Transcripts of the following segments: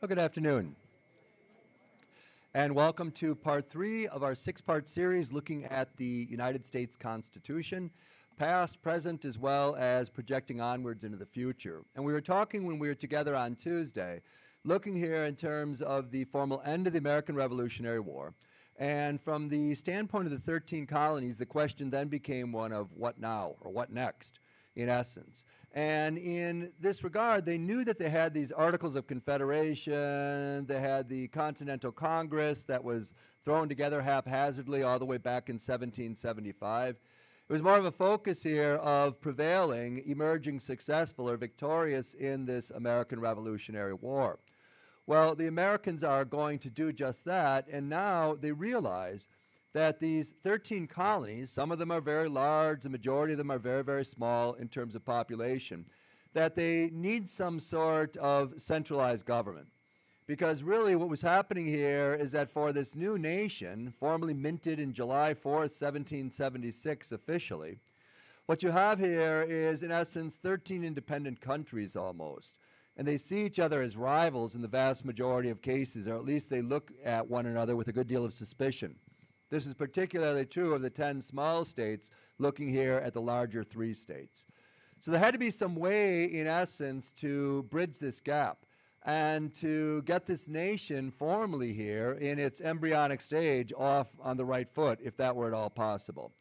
Well, good afternoon, and welcome to part three of our six-part series looking at the United States Constitution, past, present, as well as projecting onwards into the future. And we were talking when we were together on Tuesday, looking here in terms of the formal end of the American Revolutionary War. And from the standpoint of the 13 colonies, the question then became one of what now, or what next, in essence. And in this regard, they knew that they had these Articles of Confederation, they had the Continental Congress that was thrown together haphazardly all the way back in 1775. It was more of a focus here of prevailing, emerging successful or victorious in this American Revolutionary War. Well, the Americans are going to do just that, and now they realize that these 13 colonies, some of them are very large, the majority of them are very, very small in terms of population, that they need some sort of centralized government. Because really what was happening here is that for this new nation, formally minted in July 4th, 1776 officially, what you have here is in essence 13 independent countries almost. And they see each other as rivals in the vast majority of cases, or at least they look at one another with a good deal of suspicion. This is particularly true of the 10 small states, looking here at the larger 3 states. So there had to be some way, in essence, to bridge this gap and to get this nation formally here in its embryonic stage off on the right foot, if that were at all possible.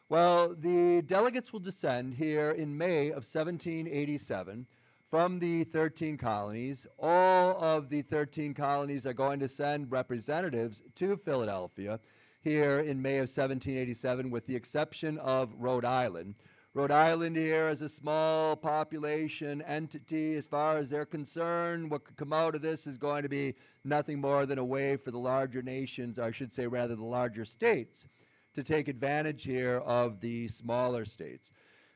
Well, the delegates will descend here in May of 1787 from the 13 colonies. All of the 13 colonies are going to send representatives to Philadelphia here in May of 1787, with the exception of Rhode Island. Rhode Island here is a small population entity. As far as they're concerned, what could come out of this is going to be nothing more than a way for the larger nations, or I should say rather the larger states, to take advantage here of the smaller states.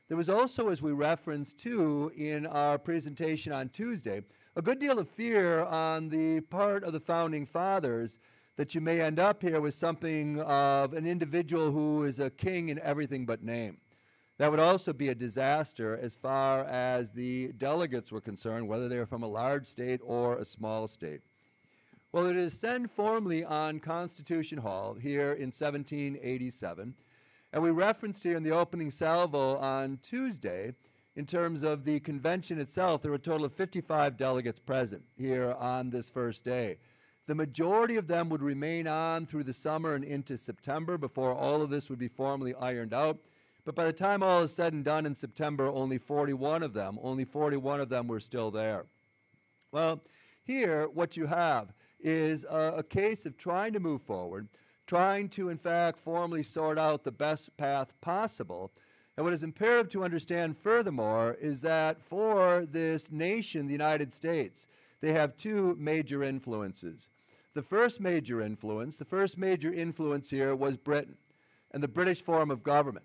There was also, as we referenced too in our presentation on Tuesday, a good deal of fear on the part of the Founding Fathers that you may end up here with something of an individual who is a king in everything but name. That would also be a disaster as far as the delegates were concerned, whether they were from a large state or a small state. Well, it is descend formally on Constitution Hall here in 1787, and we referenced here in the opening salvo on Tuesday, in terms of the convention itself, there were a total of 55 delegates present here on this first day. The majority of them would remain on through the summer and into September before all of this would be formally ironed out. But by the time all is said and done in September, only 41 of them were still there. Well, here what you have is a case of trying to move forward, trying to in fact formally sort out the best path possible. And what is imperative to understand furthermore is that for this nation, the United States, they have 2 major influences. The first major influence here was Britain and the British form of government.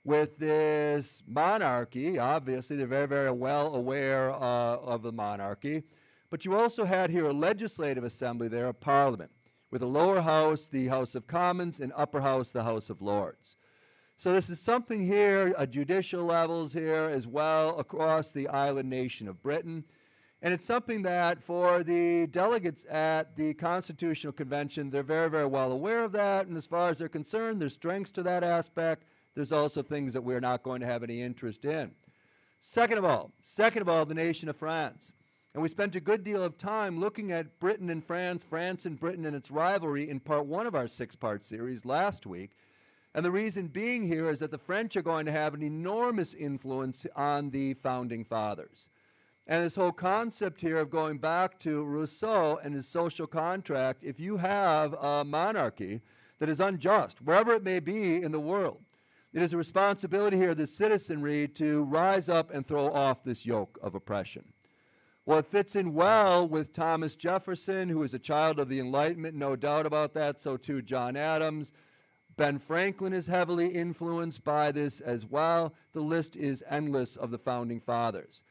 With this monarchy, obviously they're very, very well aware of the monarchy, but you also had here a legislative assembly there, a parliament, with a lower house, the House of Commons, and upper house, the House of Lords. So this is something here, judicial levels here as well across the island nation of Britain. And it's something that for the delegates at the Constitutional Convention, they're very, very well aware of that. And as far as they're concerned, there's strengths to that aspect. There's also things that we're not going to have any interest in. Second of all, the nation of France. And we spent a good deal of time looking at Britain and France and Britain and its rivalry in part 1 of our 6-part series last week. And the reason being here is that the French are going to have an enormous influence on the Founding Fathers. And this whole concept here of going back to Rousseau and his social contract, if you have a monarchy that is unjust, wherever it may be in the world, it is a responsibility here of the citizenry to rise up and throw off this yoke of oppression. Well, it fits in well with Thomas Jefferson, who is a child of the Enlightenment, no doubt about that, so too John Adams. Ben Franklin is heavily influenced by this as well. The list is endless of the Founding Fathers.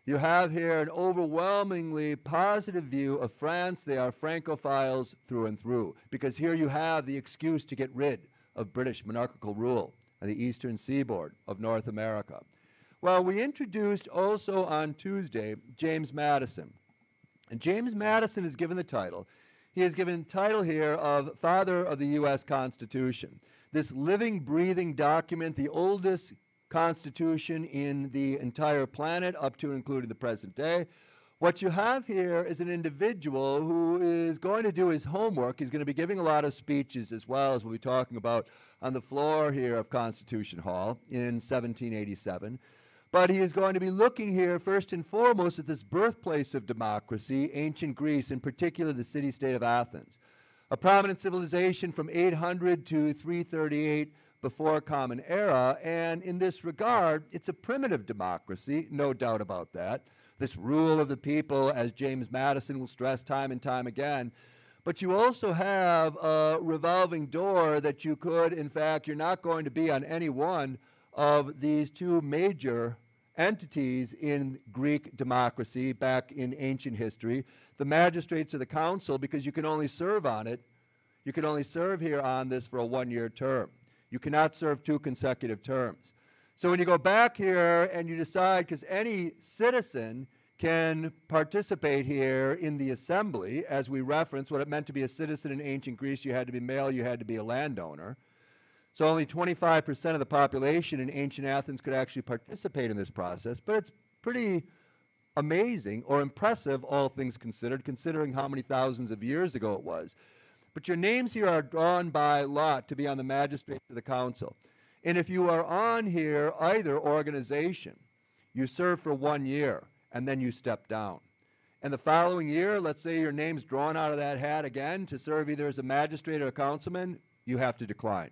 You have here an overwhelmingly positive view of France. They are Francophiles through and through, because here you have the excuse to get rid of British monarchical rule on the eastern seaboard of North America. Well, we introduced also on Tuesday James Madison. And James Madison is given the title. He is given the title here of Father of the U.S. Constitution. This living, breathing document, the oldest constitution in the entire planet, up to and including the present day. What you have here is an individual who is going to do his homework. He's going to be giving a lot of speeches as well, as we'll be talking about on the floor here of Constitution Hall in 1787. But he is going to be looking here first and foremost at this birthplace of democracy, ancient Greece, in particular the city-state of Athens. A prominent civilization from 800 to 338 before Common Era, and in this regard, it's a primitive democracy, no doubt about that. This rule of the people, as James Madison will stress time and time again. But you also have a revolving door that you could, in fact, you're not going to be on any one of these two major entities in Greek democracy back in ancient history. The magistrates of the council, because you can only serve on it, you can only serve here on this for a one-year term. You cannot serve 2 consecutive terms. So when you go back here and you decide, because any citizen can participate here in the assembly, as we reference what it meant to be a citizen in ancient Greece, you had to be male, you had to be a landowner. So only 25% of the population in ancient Athens could actually participate in this process, but it's pretty amazing or impressive, all things considered, considering how many thousands of years ago it was. But your names here are drawn by lot to be on the magistrate of the council. And if you are on here either organization, you serve for 1 year and then you step down. And the following year, let's say your name's drawn out of that hat again to serve either as a magistrate or a councilman, you have to decline.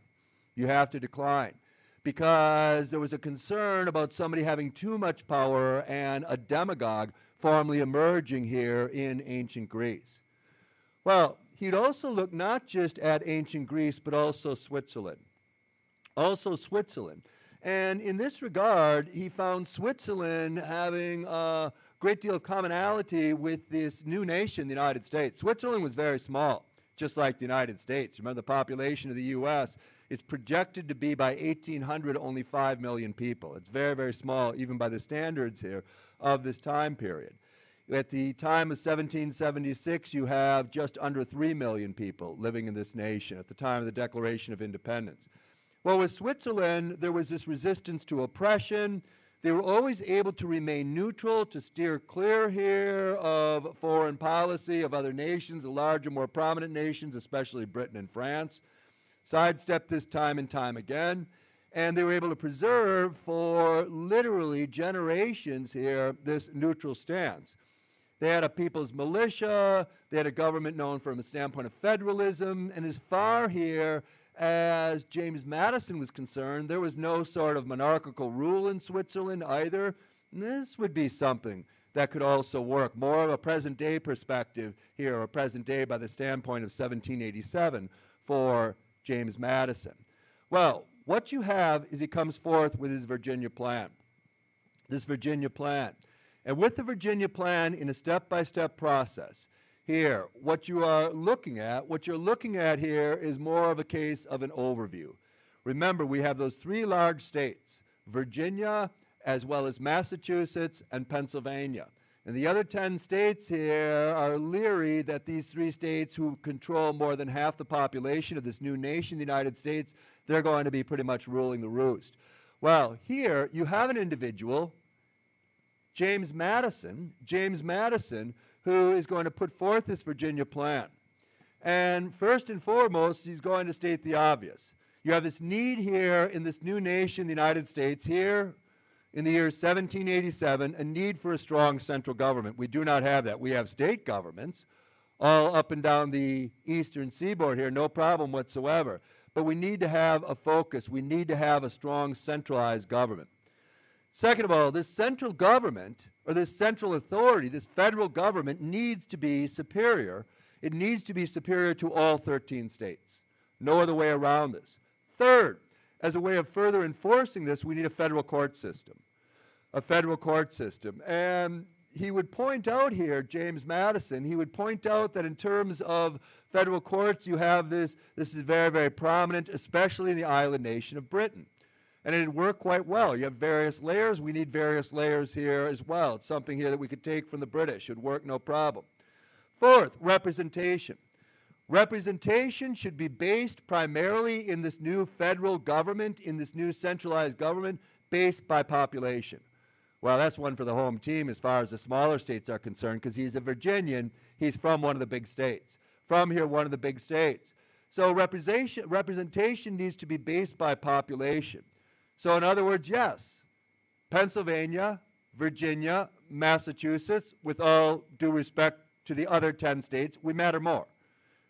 You have to decline because there was a concern about somebody having too much power and a demagogue formally emerging here in ancient Greece. Well, he'd also look not just at ancient Greece, but also Switzerland. Also Switzerland. And in this regard, he found Switzerland having a great deal of commonality with this new nation, the United States. Switzerland was very small, just like the United States. Remember, the population of the U.S., it's projected to be by 1800 only 5 million people. It's very, very small, even by the standards here of this time period. At the time of 1776, you have just under 3 million people living in this nation at the time of the Declaration of Independence. Well, with Switzerland, there was this resistance to oppression. They were always able to remain neutral, to steer clear here of foreign policy of other nations, the larger, more prominent nations, especially Britain and France. Sidestepped this time and time again. And they were able to preserve for literally generations here this neutral stance. They had a people's militia. They had a government known from a standpoint of federalism. And as far here as James Madison was concerned, there was no sort of monarchical rule in Switzerland either. And this would be something that could also work. More of a present-day perspective here, or present day by the standpoint of 1787 for James Madison. Well, what you have is he comes forth with his Virginia plan. This Virginia plan. And with the Virginia plan in a step-by-step process, here, what you're looking at here is more of a case of an overview. Remember, we have those 3 large states, Virginia, as well as Massachusetts and Pennsylvania. And the other 10 states here are leery that these 3 states who control more than half the population of this new nation, the United States, they're going to be pretty much ruling the roost. Well, here you have an individual, James Madison, who is going to put forth this Virginia plan. And first and foremost, he's going to state the obvious. You have this need here in this new nation, the United States, here in the year 1787, a need for a strong central government. We do not have that. We have state governments all up and down the eastern seaboard here, no problem whatsoever. But we need to have a focus. We need to have a strong centralized government. Second of all, this central government, or this central authority, this federal government needs to be superior. It needs to be superior to all 13 states. No other way around this. Third, as a way of further enforcing this, we need a federal court system. A federal court system. And he would point out here, James Madison, he would point out that in terms of federal courts, you have this is very, very prominent, especially in the island nation of Britain. And it worked quite well. You have various layers. We need various layers here as well. It's something here that we could take from the British. It would work no problem. Fourth, representation. Representation should be based primarily in this new federal government, in this new centralized government, based by population. Well, that's one for the home team as far as the smaller states are concerned, because he's a Virginian. He's from one of the big states. From here, one of the big states. So representation needs to be based by population. So in other words, yes, Pennsylvania, Virginia, Massachusetts, with all due respect to the other 10 states, we matter more.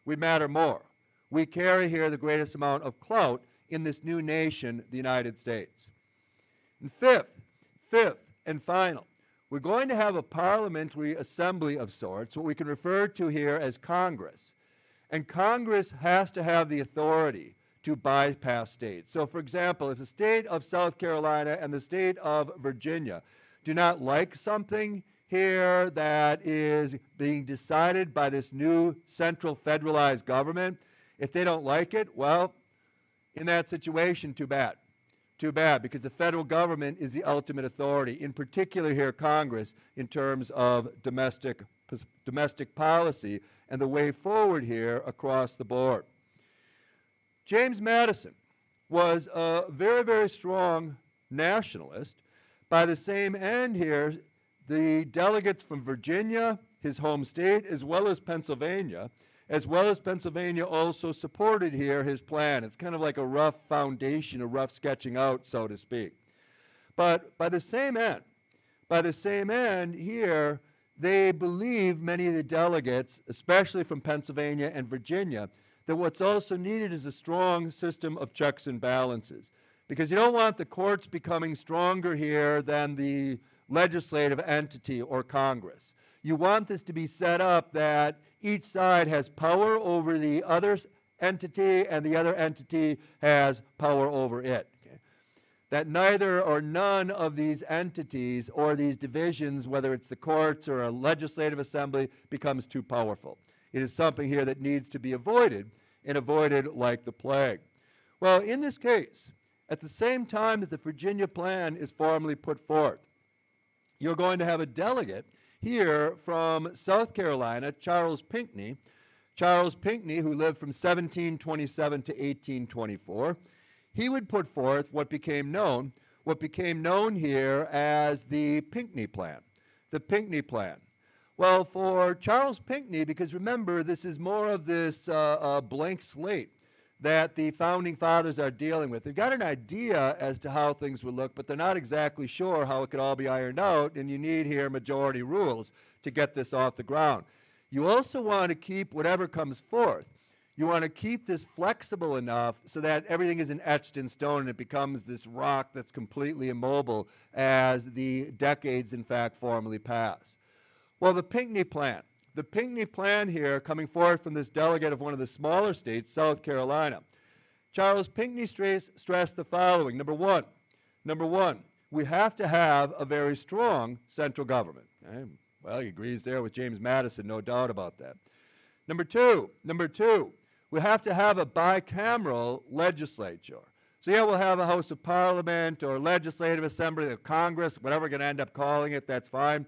We matter more. We carry here the greatest amount of clout in this new nation, the United States. And fifth and final, we're going to have a parliamentary assembly of sorts, what we can refer to here as Congress. And Congress has to have the authority to bypass states. So for example, if the state of South Carolina and the state of Virginia do not like something here that is being decided by this new central federalized government, if they don't like it, well, in that situation, too bad. Too bad, because the federal government is the ultimate authority, in particular here Congress, in terms of domestic policy and the way forward here across the board. James Madison was a very, very strong nationalist. By the same end here, the delegates from Virginia, his home state, as well as Pennsylvania also supported here his plan. It's kind of like a rough foundation, a rough sketching out, so to speak. But by the same end here, they believe, many of the delegates, especially from Pennsylvania and Virginia, that what's also needed is a strong system of checks and balances. Because you don't want the courts becoming stronger here than the legislative entity or Congress. You want this to be set up that each side has power over the other entity and the other entity has power over it. Okay? That neither or none of these entities or these divisions, whether it's the courts or a legislative assembly, becomes too powerful. It is something here that needs to be avoided, and avoided like the plague. Well, in this case, at the same time that the Virginia plan is formally put forth, you're going to have a delegate here from South Carolina, Charles Pinckney. Charles Pinckney, who lived from 1727 to 1824, he would put forth what became known here as the Pinckney Plan. The Pinckney Plan. Well, for Charles Pinckney, because remember, this is more of this blank slate that the Founding Fathers are dealing with. They've got an idea as to how things would look, but they're not exactly sure how it could all be ironed out, and you need here majority rules to get this off the ground. You also want to keep whatever comes forth. You want to keep this flexible enough so that everything isn't etched in stone and it becomes this rock that's completely immobile as the decades, in fact, formally pass. Well, the Pinckney Plan. The Pinckney Plan here, coming forth from this delegate of one of the smaller states, South Carolina. Charles Pinckney stressed the following. Number one, we have to have a very strong central government. Okay? Well, he agrees there with James Madison, no doubt about that. Number two, we have to have a bicameral legislature. So yeah, we'll have a House of Parliament or Legislative Assembly of Congress, whatever we're going to end up calling it, that's fine.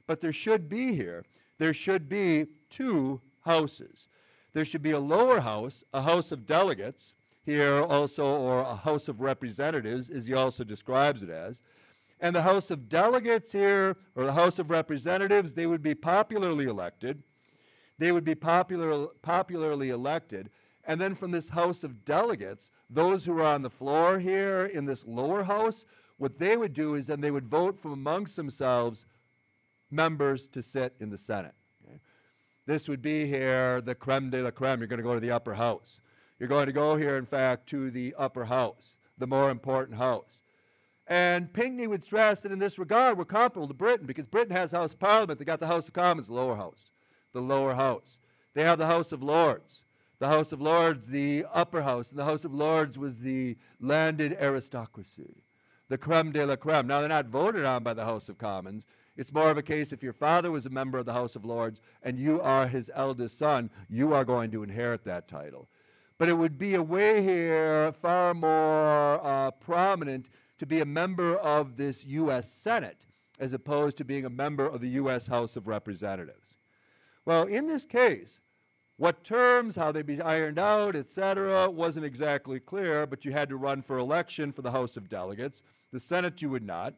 But there should be two houses. There should be a lower house, a House of Delegates here also, or a House of Representatives, as he also describes it as. And the House of Delegates here, or the House of Representatives, they would be popularly elected. Popularly elected. And then from this House of Delegates, those who are on the floor here in this lower house, what they would do is then they would vote from amongst themselves members to sit in the Senate. Okay? This would be here the creme de la creme. You're going to go to the upper house. You're going to go here, in fact, to the upper house, the more important house. And Pinckney would stress that in this regard, we're comparable to Britain, because Britain has House of Parliament. They got the House of Commons, the lower house. The lower house. They have the House of Lords. The House of Lords, the upper house. And the House of Lords was the landed aristocracy, the creme de la creme. Now, they're not voted on by the House of Commons. It's more of a case if your father was a member of the House of Lords and you are his eldest son, you are going to inherit that title. But it would be a way here far more prominent to be a member of this U.S. Senate as opposed to being a member of the U.S. House of Representatives. Well, in this case, what terms, how they'd be ironed out, etc., wasn't exactly clear, but you had to run for election for the House of Delegates. The Senate you would not.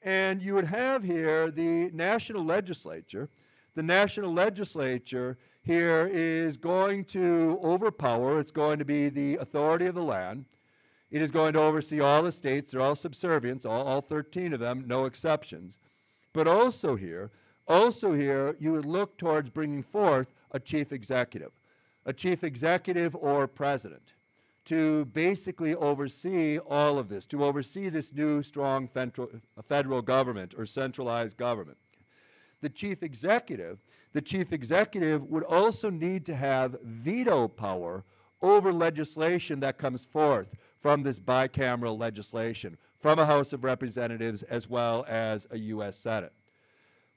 And you would have here the national legislature. The national legislature here is going to overpower, it's going to be the authority of the land. It is going to oversee all the states, they're all subservient, all 13 of them, no exceptions. But also here, you would look towards bringing forth a chief executive or president, to basically oversee all of this, to oversee this new strong federal government or centralized government. The chief executive would also need to have veto power over legislation that comes forth from this bicameral legislation, from a House of Representatives as well as a U.S. Senate.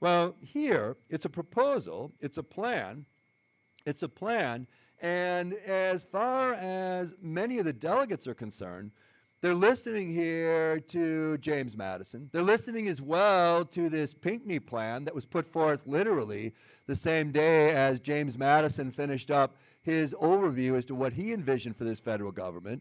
Well, here, it's a proposal, it's a plan, and as far as many of the delegates are concerned, they're listening here to James Madison. They're listening as well to this Pinckney plan that was put forth literally the same day as James Madison finished up his overview as to what he envisioned for this federal government.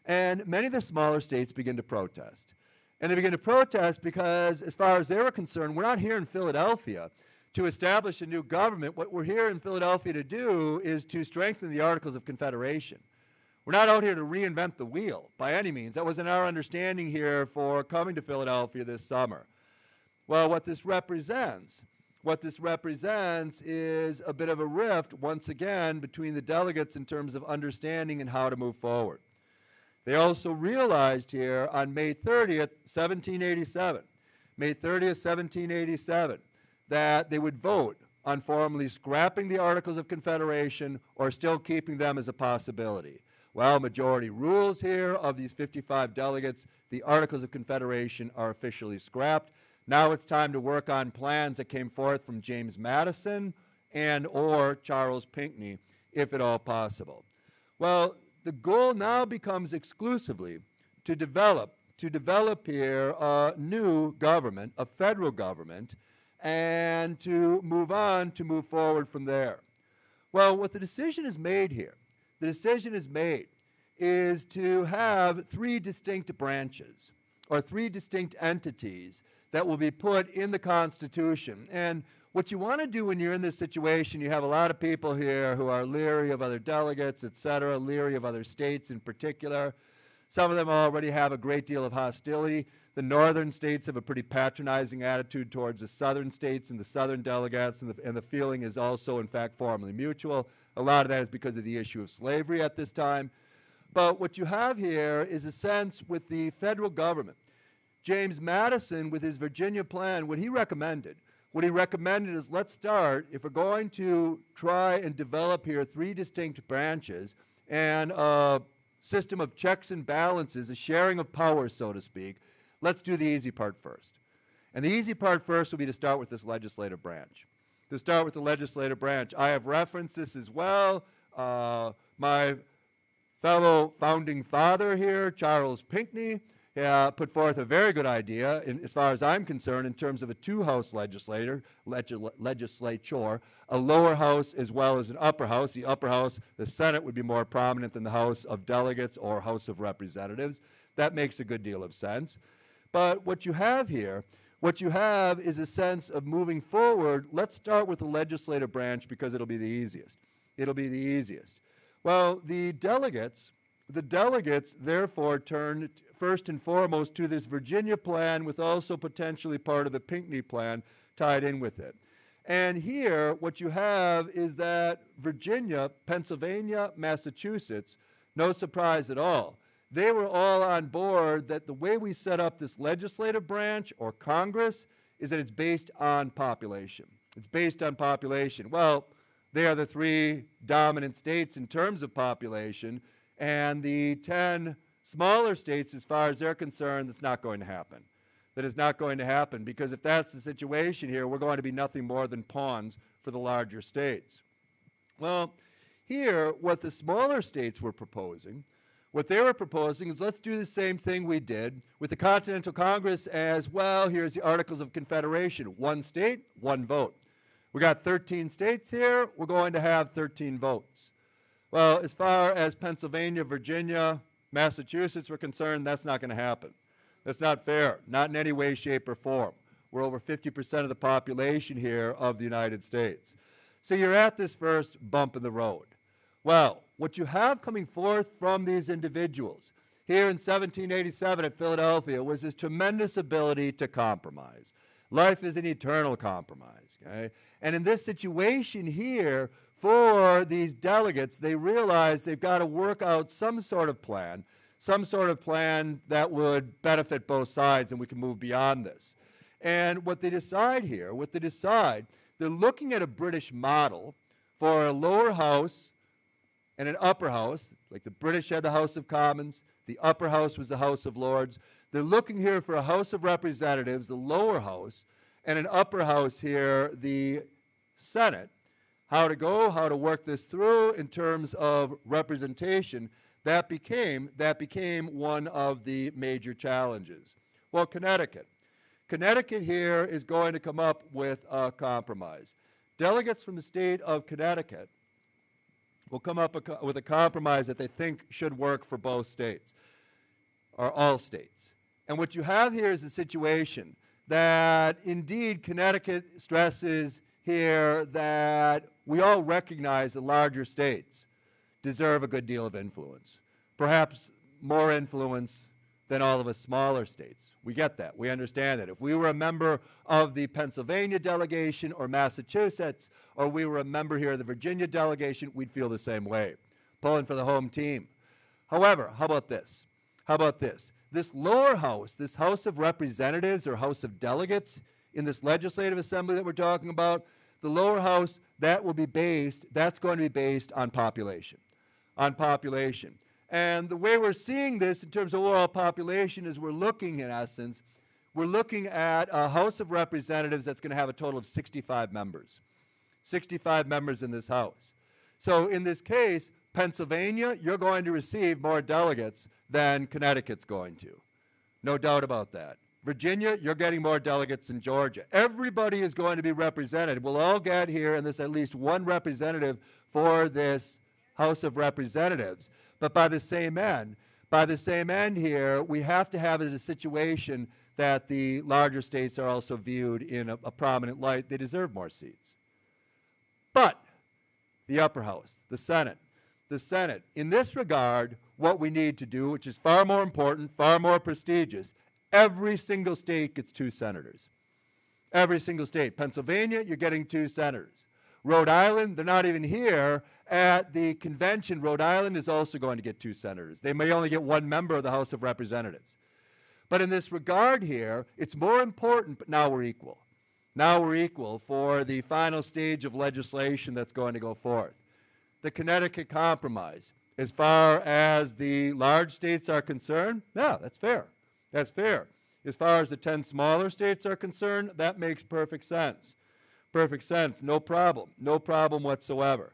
And many of the smaller states begin to protest. And they begin to protest because, as far as they were concerned, we're not here in Philadelphia to establish a new government. What we're here in Philadelphia to do is to strengthen the Articles of Confederation. We're not out here to reinvent the wheel by any means. That wasn't our understanding here for coming to Philadelphia this summer. Well, what this represents is a bit of a rift, once again, between the delegates in terms of understanding and how to move forward. They also realized here on May 30th, 1787, that they would vote on formally scrapping the Articles of Confederation or still keeping them as a possibility. Well, majority rules here. Of these 55 delegates, the Articles of Confederation are officially scrapped. Now it's time to work on plans that came forth from James Madison and or Charles Pinckney, if at all possible. Well, the goal now becomes exclusively to develop here a new government, a federal government, and to move forward from there. Well, what the decision is made here, is to have three distinct branches, or three distinct entities that will be put in the Constitution. And what you want to do when you're in this situation, you have a lot of people here who are leery of other delegates, etc., leery of other states in particular. Some of them already have a great deal of hostility. The northern states have a pretty patronizing attitude towards the southern states and the southern delegates, and the feeling is also, in fact, formally mutual. A lot of that is because of the issue of slavery at this time. But what you have here is a sense with the federal government. James Madison, with his Virginia plan, what he recommended is, let's start, if we're going to try and develop here three distinct branches and a system of checks and balances, a sharing of power, so to speak, let's do the easy part first. And the easy part first will be to start with this legislative branch. I have referenced this as well. My fellow founding father here, Charles Pinckney, put forth a very good idea, as far as I'm concerned, in terms of a two-house legislature, a lower house as well as an upper house. The upper house, the Senate, would be more prominent than the House of Delegates or House of Representatives. That makes a good deal of sense. But what you have here, is a sense of moving forward. Let's start with the legislative branch because it'll be the easiest. Well, the delegates therefore turned first and foremost to this Virginia plan, with also potentially part of the Pinckney plan tied in with it. And here, what you have is that Virginia, Pennsylvania, Massachusetts, no surprise at all, they were all on board that the way we set up this legislative branch or Congress is that it's based on population. Well, they are the three dominant states in terms of population, and the 10 smaller states, as far as they're concerned, that's not going to happen. That is not going to happen, because if that's the situation here, we're going to be nothing more than pawns for the larger states. Well, here, what the smaller states were proposing, is let's do the same thing we did with the Continental Congress as well. Here's the Articles of Confederation. One state, one vote. We got 13 states here. We're going to have 13 votes. Well, as far as Pennsylvania, Virginia, Massachusetts were concerned, that's not going to happen. That's not fair, not in any way, shape, or form. We're over 50% of the population here of the United States. So you're at this first bump in the road. Well, what you have coming forth from these individuals here in 1787 at Philadelphia was this tremendous ability to compromise. Life is an eternal compromise, okay? And in this situation here, for these delegates, they realize they've got to work out some sort of plan that would benefit both sides, and we can move beyond this. And what they decide here, they're looking at a British model for a lower house and an upper house. Like the British had the House of Commons, the upper house was the House of Lords. They're looking here for a House of Representatives, the lower house, and an upper house here, the Senate. How to work this through in terms of representation, that became one of the major challenges. Well, Connecticut here is going to come up with a compromise. Delegates from the state of Connecticut will come up with a compromise that they think should work for both states, or all states. And what you have here is a situation that indeed Connecticut stresses here that we all recognize the larger states deserve a good deal of influence, perhaps more influence than all of us smaller states. We get that. We understand that. If we were a member of the Pennsylvania delegation or Massachusetts, or we were a member here of the Virginia delegation, we'd feel the same way, pulling for the home team. However, how about this? This lower house, this House of Representatives or House of Delegates in this legislative assembly that we're talking about, the lower house, that's going to be based on population. And the way we're seeing this in terms of overall population is we're looking at a House of Representatives that's going to have a total of 65 members. 65 members in this House. So in this case, Pennsylvania, you're going to receive more delegates than Connecticut's going to. No doubt about that. Virginia, you're getting more delegates than Georgia. Everybody is going to be represented. We'll all get here, and there's at least one representative for this House of Representatives. But by the same end here, we have to have a situation that the larger states are also viewed in a prominent light. They deserve more seats. But the upper house, the Senate, in this regard, what we need to do, which is far more important, far more prestigious, every single state gets 2 senators. Every single state. Pennsylvania, you're getting 2 senators. Rhode Island, they're not even here at the convention. Rhode Island is also going to get 2 senators. They may only get 1 member of the House of Representatives. But in this regard here, it's more important, but now we're equal. Now we're equal for the final stage of legislation that's going to go forth. The Connecticut Compromise. As far as the large states are concerned, yeah, that's fair. That's fair. As far as the 10 smaller states are concerned, that makes perfect sense. Perfect sense. No problem. No problem whatsoever.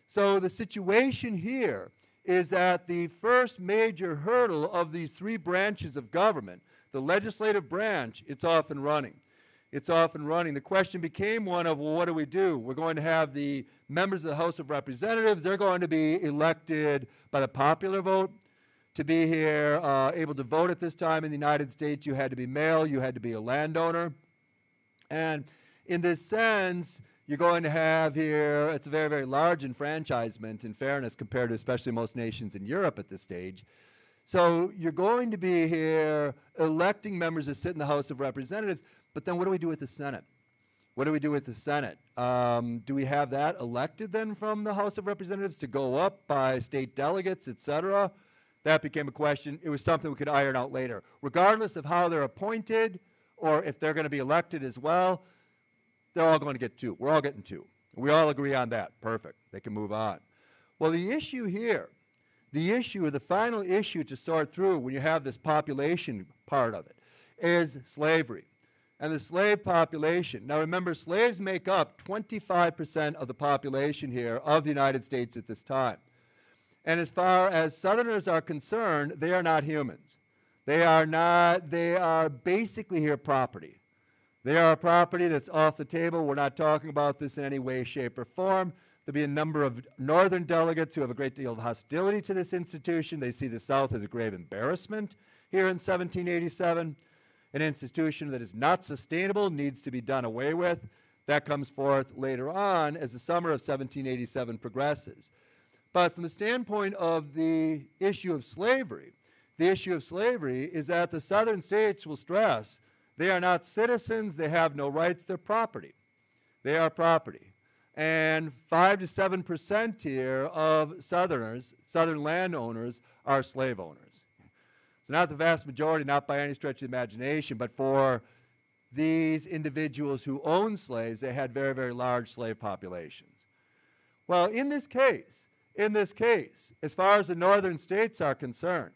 So the situation here is that the first major hurdle of these 3 branches of government, the legislative branch, it's off and running. It's off and running. The question became one of, well, what do we do? We're going to have the members of the House of Representatives. They're going to be elected by the popular vote. To be here, able to vote at this time in the United States, you had to be male, you had to be a landowner. And in this sense, you're going to have here, it's a very, very large enfranchisement, in fairness, compared to especially most nations in Europe at this stage. So you're going to be here electing members to sit in the House of Representatives, but then what do we do with the Senate? What do we do with the Senate? Do we have that elected then from the House of Representatives to go up by state delegates, et cetera? That became a question. It was something we could iron out later. Regardless of how they're appointed or if they're going to be elected as well, they're all going to get 2. We're all getting 2. We all agree on that. Perfect. They can move on. Well, the issue here, the final issue to sort through when you have this population part of it is slavery. And the slave population. Now remember, slaves make up 25% of the population here of the United States at this time. And as far as Southerners are concerned, they are not humans. They are basically here property. They are a property that's off the table. We're not talking about this in any way, shape, or form. There'll be a number of northern delegates who have a great deal of hostility to this institution. They see the South as a grave embarrassment here in 1787. An institution that is not sustainable, needs to be done away with. That comes forth later on as the summer of 1787 progresses. But from the standpoint of the issue of slavery, the issue of slavery is that the southern states will stress they are not citizens, they have no rights, they're property. They are property. And 5 to 7% here of Southerners, Southern landowners, are slave owners. So not the vast majority, not by any stretch of the imagination, but for these individuals who owned slaves, they had very, very large slave populations. Well, in this case, as far as the northern states are concerned,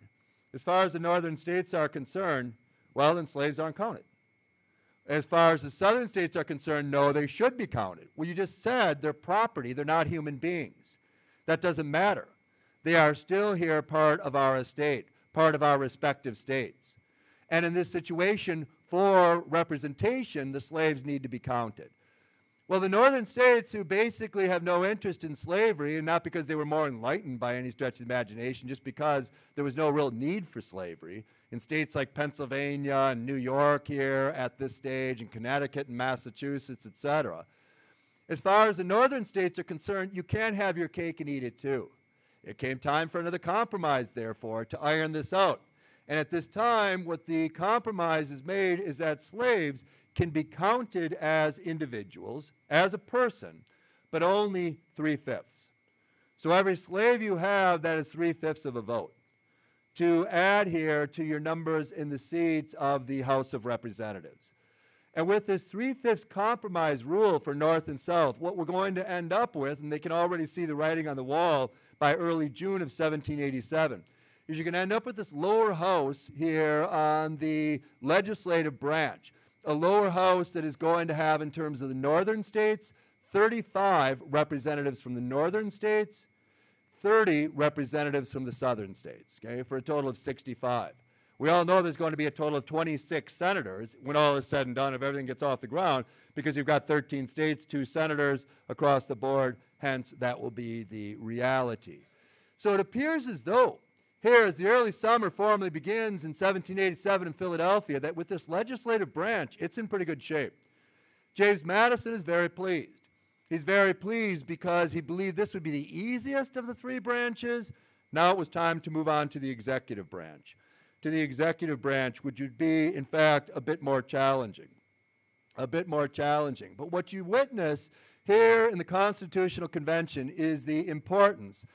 well, then slaves aren't counted. As far as the southern states are concerned, no, they should be counted. Well, you just said they're property, they're not human beings. That doesn't matter. They are still here part of our estate, part of our respective states. And in this situation, for representation, the slaves need to be counted. Well, the northern states, who basically have no interest in slavery, and not because they were more enlightened by any stretch of the imagination, just because there was no real need for slavery, in states like Pennsylvania and New York here at this stage, and Connecticut and Massachusetts, etc. As far as the northern states are concerned, you can't have your cake and eat it too. It came time for another compromise, therefore, to iron this out. And at this time, what the compromise is made is that slaves can be counted as individuals, as a person, but only 3/5. So every slave you have, that is 3/5 of a vote, to add here to your numbers in the seats of the House of Representatives. And with this 3/5 compromise rule for North and South, what we're going to end up with, and they can already see the writing on the wall by early June of 1787, is you're going to end up with this lower house here on the legislative branch, a lower house that is going to have, in terms of the northern states, 35 representatives from the northern states, 30 representatives from the southern states, okay, for a total of 65. We all know there's going to be a total of 26 senators when all is said and done, if everything gets off the ground, because you've got 13 states, 2 senators across the board, hence that will be the reality. So it appears as though here, as the early summer formally begins in 1787 in Philadelphia, that with this legislative branch, it's in pretty good shape. James Madison is very pleased. He's very pleased because he believed this would be the easiest of the 3 branches. Now it was time to move on to the executive branch. To the executive branch, which would be, in fact, a bit more challenging. A bit more challenging. But what you witness here in the Constitutional Convention is the importance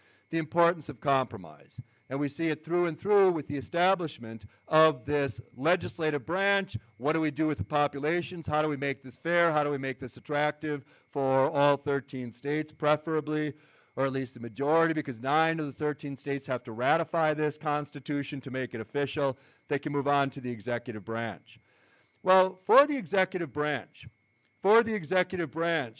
of compromise. And we see it through and through with the establishment of this legislative branch. What do we do with the populations? How do we make this fair? How do we make this attractive for all 13 states, preferably, or at least the majority, because 9 of the 13 states have to ratify this Constitution to make it official. They can move on to the executive branch. Well, for the executive branch,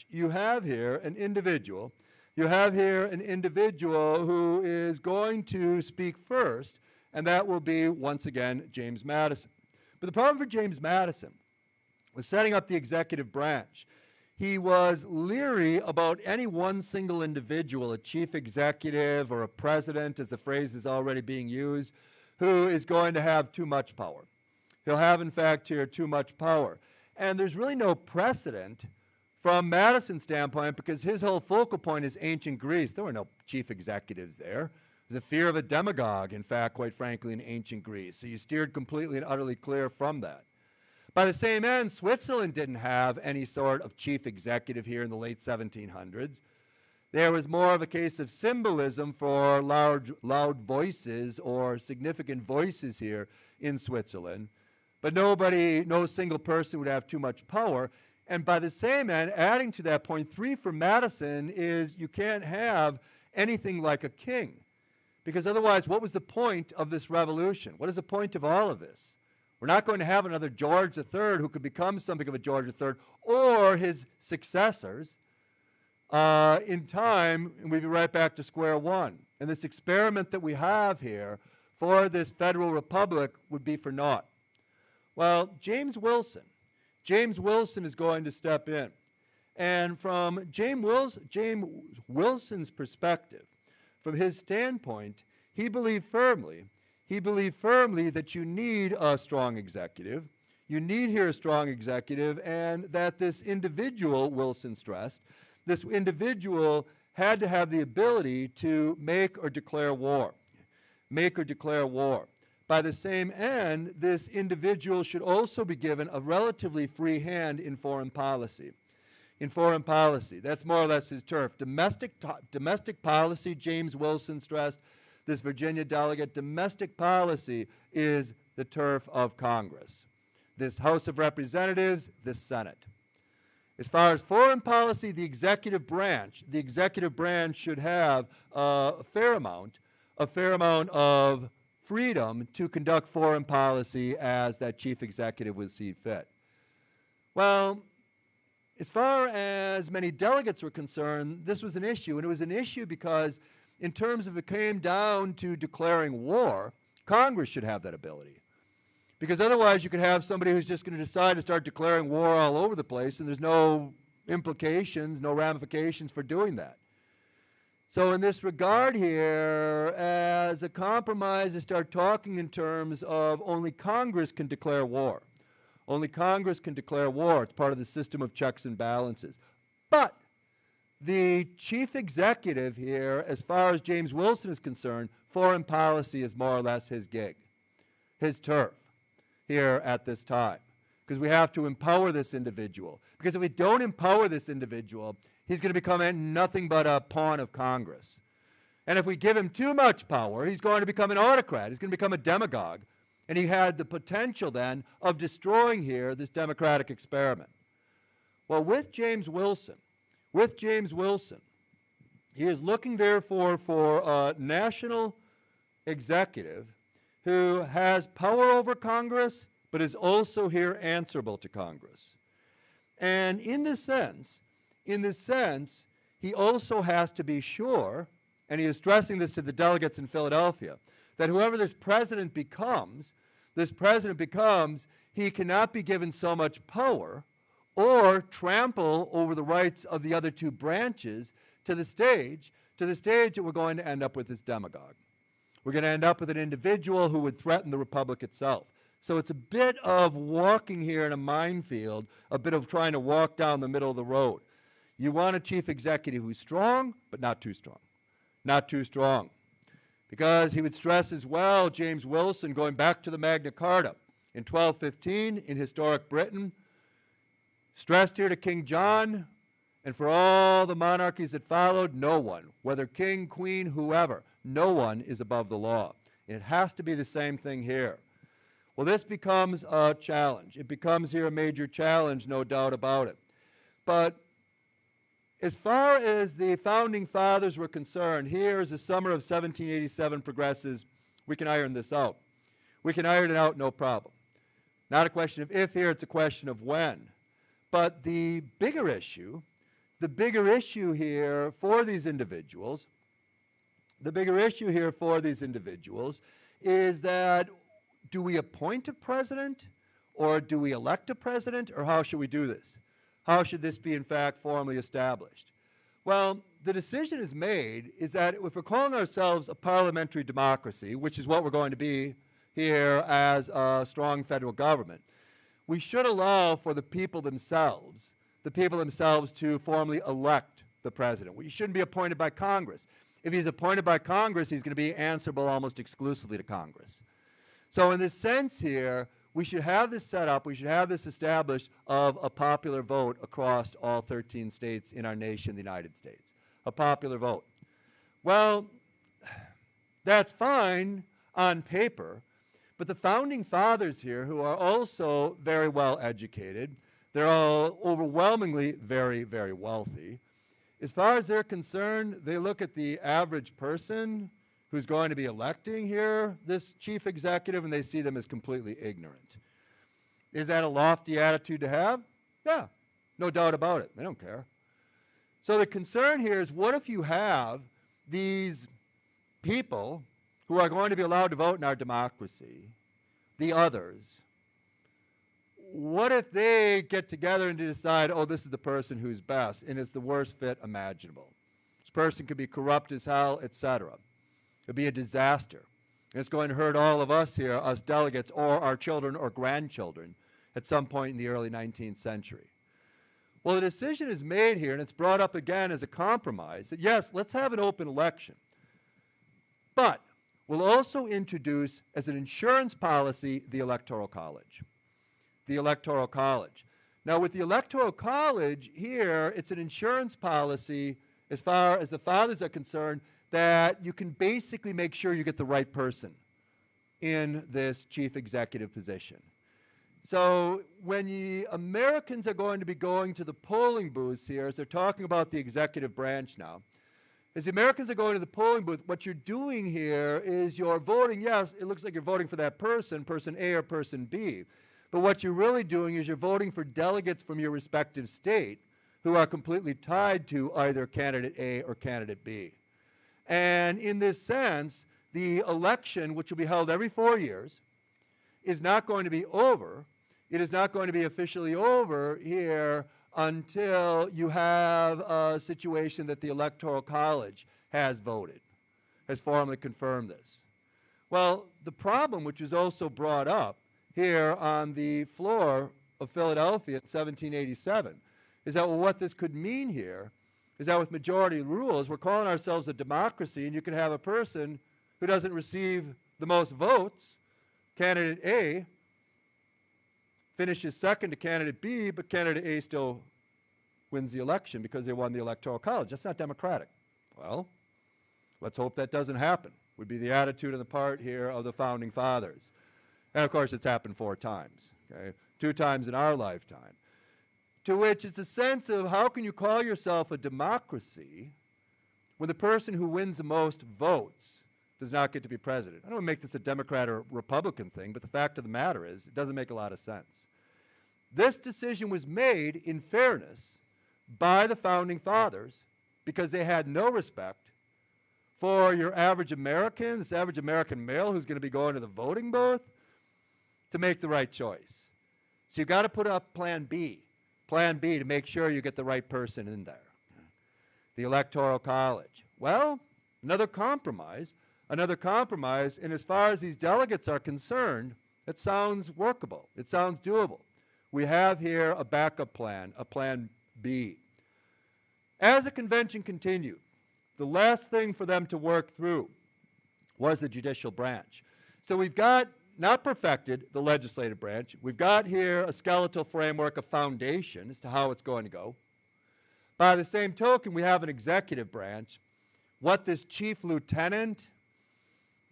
you have here an individual. You have here an individual who is going to speak first, and that will be, once again, James Madison. But the problem for James Madison was setting up the executive branch. He was leery about any one single individual, a chief executive or a president, as the phrase is already being used, who is going to have too much power. He'll have, in fact, here too much power. And there's really no precedent from Madison's standpoint, because his whole focal point is ancient Greece. There were no chief executives there. There's a fear of a demagogue, in fact, quite frankly, in ancient Greece. So you steered completely and utterly clear from that. By the same end, Switzerland didn't have any sort of chief executive here in the late 1700s. There was more of a case of symbolism for loud voices or significant voices here in Switzerland. But no single person would have too much power. And by the same end, adding to that point, 3 for Madison is you can't have anything like a king. Because otherwise, what was the point of this revolution? What is the point of all of this? We're not going to have another George III who could become something of a George III or his successors in time, and we'd be right back to square one. And this experiment that we have here for this federal republic would be for naught. Well, James Wilson James Wilson is going to step in. And from James Wilson's perspective, from his standpoint, he believed firmly that you need a strong executive. You need here a strong executive, and that this individual, Wilson stressed, this individual had to have the ability to make or declare war. Make or declare war. By the same end, this individual should also be given a relatively free hand in foreign policy. In foreign policy, that's more or less his turf. Domestic policy, James Wilson stressed, this Virginia delegate, domestic policy is the turf of Congress. This House of Representatives, this Senate. As far as foreign policy, the executive branch should have a fair amount of freedom to conduct foreign policy as that chief executive would see fit. Well, as far as many delegates were concerned, this was an issue, and it was an issue because in terms of it came down to declaring war, Congress should have that ability. Because otherwise you could have somebody who's just going to decide to start declaring war all over the place, and there's no implications, no ramifications for doing that. So in this regard here, as a compromise, to start talking in terms of only Congress can declare war. Only Congress can declare war. It's part of the system of checks and balances. But the chief executive here, as far as James Wilson is concerned, foreign policy is more or less his gig, his turf here at this time. Because we have to empower this individual. Because if we don't empower this individual, he's going to become nothing but a pawn of Congress. And if we give him too much power, he's going to become an autocrat. He's going to become a demagogue. And he had the potential then of destroying here this democratic experiment. Well, with James Wilson, he is looking therefore for a national executive who has power over Congress, but is also here answerable to Congress. And in this sense, he also has to be sure, and he is stressing this to the delegates in Philadelphia, that whoever this president becomes, he cannot be given so much power or trample over the rights of the other two branches to the stage that we're going to end up with this demagogue. We're going to end up with an individual who would threaten the republic itself. So it's a bit of walking here in a minefield, a bit of trying to walk down the middle of the road. You want a chief executive who's strong, but not too strong. Not too strong. Because he would stress as well, James Wilson, going back to the Magna Carta in 1215 in historic Britain, stressed here to King John, and for all the monarchies that followed, no one, whether king, queen, whoever, no one is above the law. It has to be the same thing here. Well, this becomes a challenge. It becomes here a major challenge, no doubt about it. But as far as the founding fathers were concerned, here as the summer of 1787 progresses, we can iron this out. We can iron it out, no problem. Not a question of if here, it's a question of when. But the bigger issue here for these individuals, is that do we appoint a president, or do we elect a president, or how should we do this? How should this be, in fact, formally established? Well, the decision is made is that if we're calling ourselves a parliamentary democracy, which is what we're going to be here as a strong federal government, we should allow for the people themselves to formally elect the president. We shouldn't be appointed by Congress. If he's appointed by Congress, he's going to be answerable almost exclusively to Congress. So in this sense here, we should have this set up, we should have this established of a popular vote across all 13 states in our nation, the United States. A popular vote. Well, that's fine on paper, but the founding fathers here, who are also very well educated, they're all overwhelmingly very, very wealthy. As far as they're concerned, they look at the average person who's going to be electing here this chief executive, and they see them as completely ignorant. Is that a lofty attitude to have? Yeah, no doubt about it. They don't care. So the concern here is, what if you have these people who are going to be allowed to vote in our democracy, the others? what if they get together and decide, oh, this is the person who's best, and it's the worst fit imaginable? This person could be corrupt as hell, etc. It'd be a disaster. And it's going to hurt all of us here, us delegates, or our children or grandchildren at some point in the early 19th century. Well, the decision is made here, and it's brought up again as a compromise, that yes, let's have an open election. But we'll also introduce, as an insurance policy, the Electoral College. The Electoral College. Now, with the Electoral College here, it's an insurance policy as far as the fathers are concerned, that you can basically make sure you get the right person in this chief executive position. So when the Americans are going to be going to the polling booths here, as they're talking about the executive branch now, as the Americans are going to the polling booth, what you're doing here is you're voting, yes, it looks like you're voting for that person, person A or person B, but what you're really doing is you're voting for delegates from your respective state who are completely tied to either candidate A or candidate B. And in this sense, the election, which will be held every 4 years, is not going to be over. It is not going to be officially over here until you have a situation that the Electoral College has voted, has formally confirmed this. Well, the problem, which was also brought up here on the floor of Philadelphia in 1787, is that, well, what this could mean here is that with majority rules, we're calling ourselves a democracy, and you can have a person who doesn't receive the most votes, candidate A, finishes second to candidate B, but candidate A still wins the election because they won the Electoral College. That's not democratic. Well, let's hope that doesn't happen, would be the attitude on the part here of the Founding Fathers. And of course, it's happened 4 times, okay? 2 times in our lifetime. To which it's a sense of how can you call yourself a democracy when the person who wins the most votes does not get to be president? I don't want to make this a Democrat or Republican thing, but the fact of the matter is it doesn't make a lot of sense. This decision was made in fairness by the Founding Fathers because they had no respect for your average American, this average American male who's going to be going to the voting booth, to make the right choice. So you've got to put up Plan B to make sure you get the right person in there. The Electoral College. Well, another compromise, and as far as these delegates are concerned, it sounds workable. It sounds doable. We have here a backup plan, a Plan B. As the convention continued, the last thing for them to work through was the judicial branch. So we've got not perfected the legislative branch. We've got here a skeletal framework, a foundation as to how it's going to go. By the same token, we have an executive branch. What this chief lieutenant,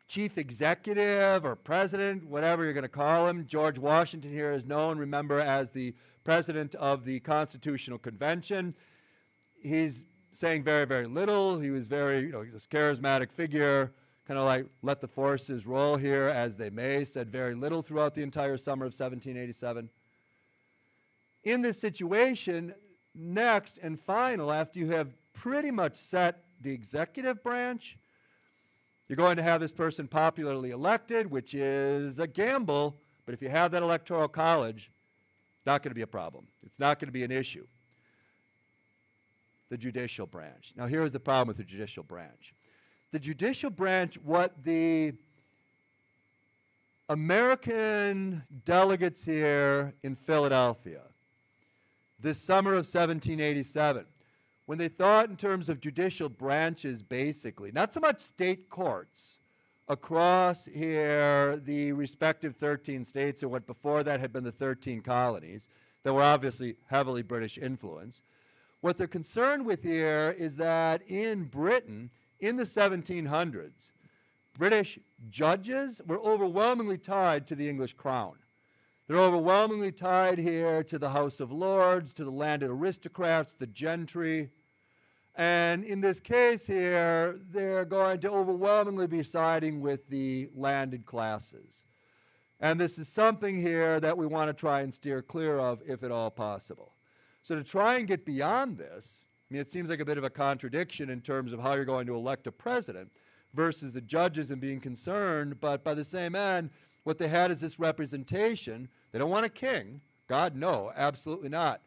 chief executive, or president, whatever you're going to call him, George Washington here is known, remember, as the president of the Constitutional Convention. He's saying very, very little. He was very, he's a charismatic figure, kind of like let the forces roll here as they may, said very little throughout the entire summer of 1787. In this situation, next and final, after you have pretty much set the executive branch, you're going to have this person popularly elected, which is a gamble, but if you have that Electoral College, it's not going to be a problem. It's not going to be an issue. The judicial branch. Now, here's the problem with the judicial branch. The judicial branch, what the American delegates here in Philadelphia, this summer of 1787, when they thought in terms of judicial branches, basically, not so much state courts across here the respective 13 states, or what before that had been the 13 colonies that were obviously heavily British influenced. What they're concerned with here is that in Britain, in the 1700s, British judges were overwhelmingly tied to the English crown. They're overwhelmingly tied here to the House of Lords, to the landed aristocrats, the gentry. And in this case here, they're going to overwhelmingly be siding with the landed classes. And this is something here that we want to try and steer clear of, if at all possible. So to try and get beyond this, it seems like a bit of a contradiction in terms of how you're going to elect a president versus the judges and being concerned, but by the same end, what they had is this representation. They don't want a king, God, no, absolutely not,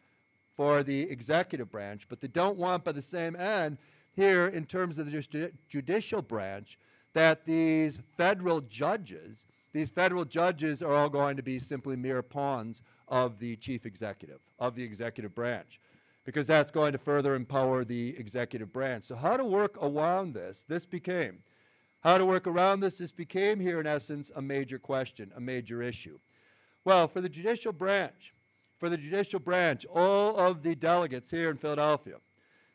for the executive branch. But they don't want, by the same end, here in terms of the judicial branch, that these federal judges are all going to be simply mere pawns of the chief executive, of the executive branch, because that's going to further empower the executive branch. So how to work around this? This became here in essence a major question, a major issue. Well, for the judicial branch, all of the delegates here in Philadelphia,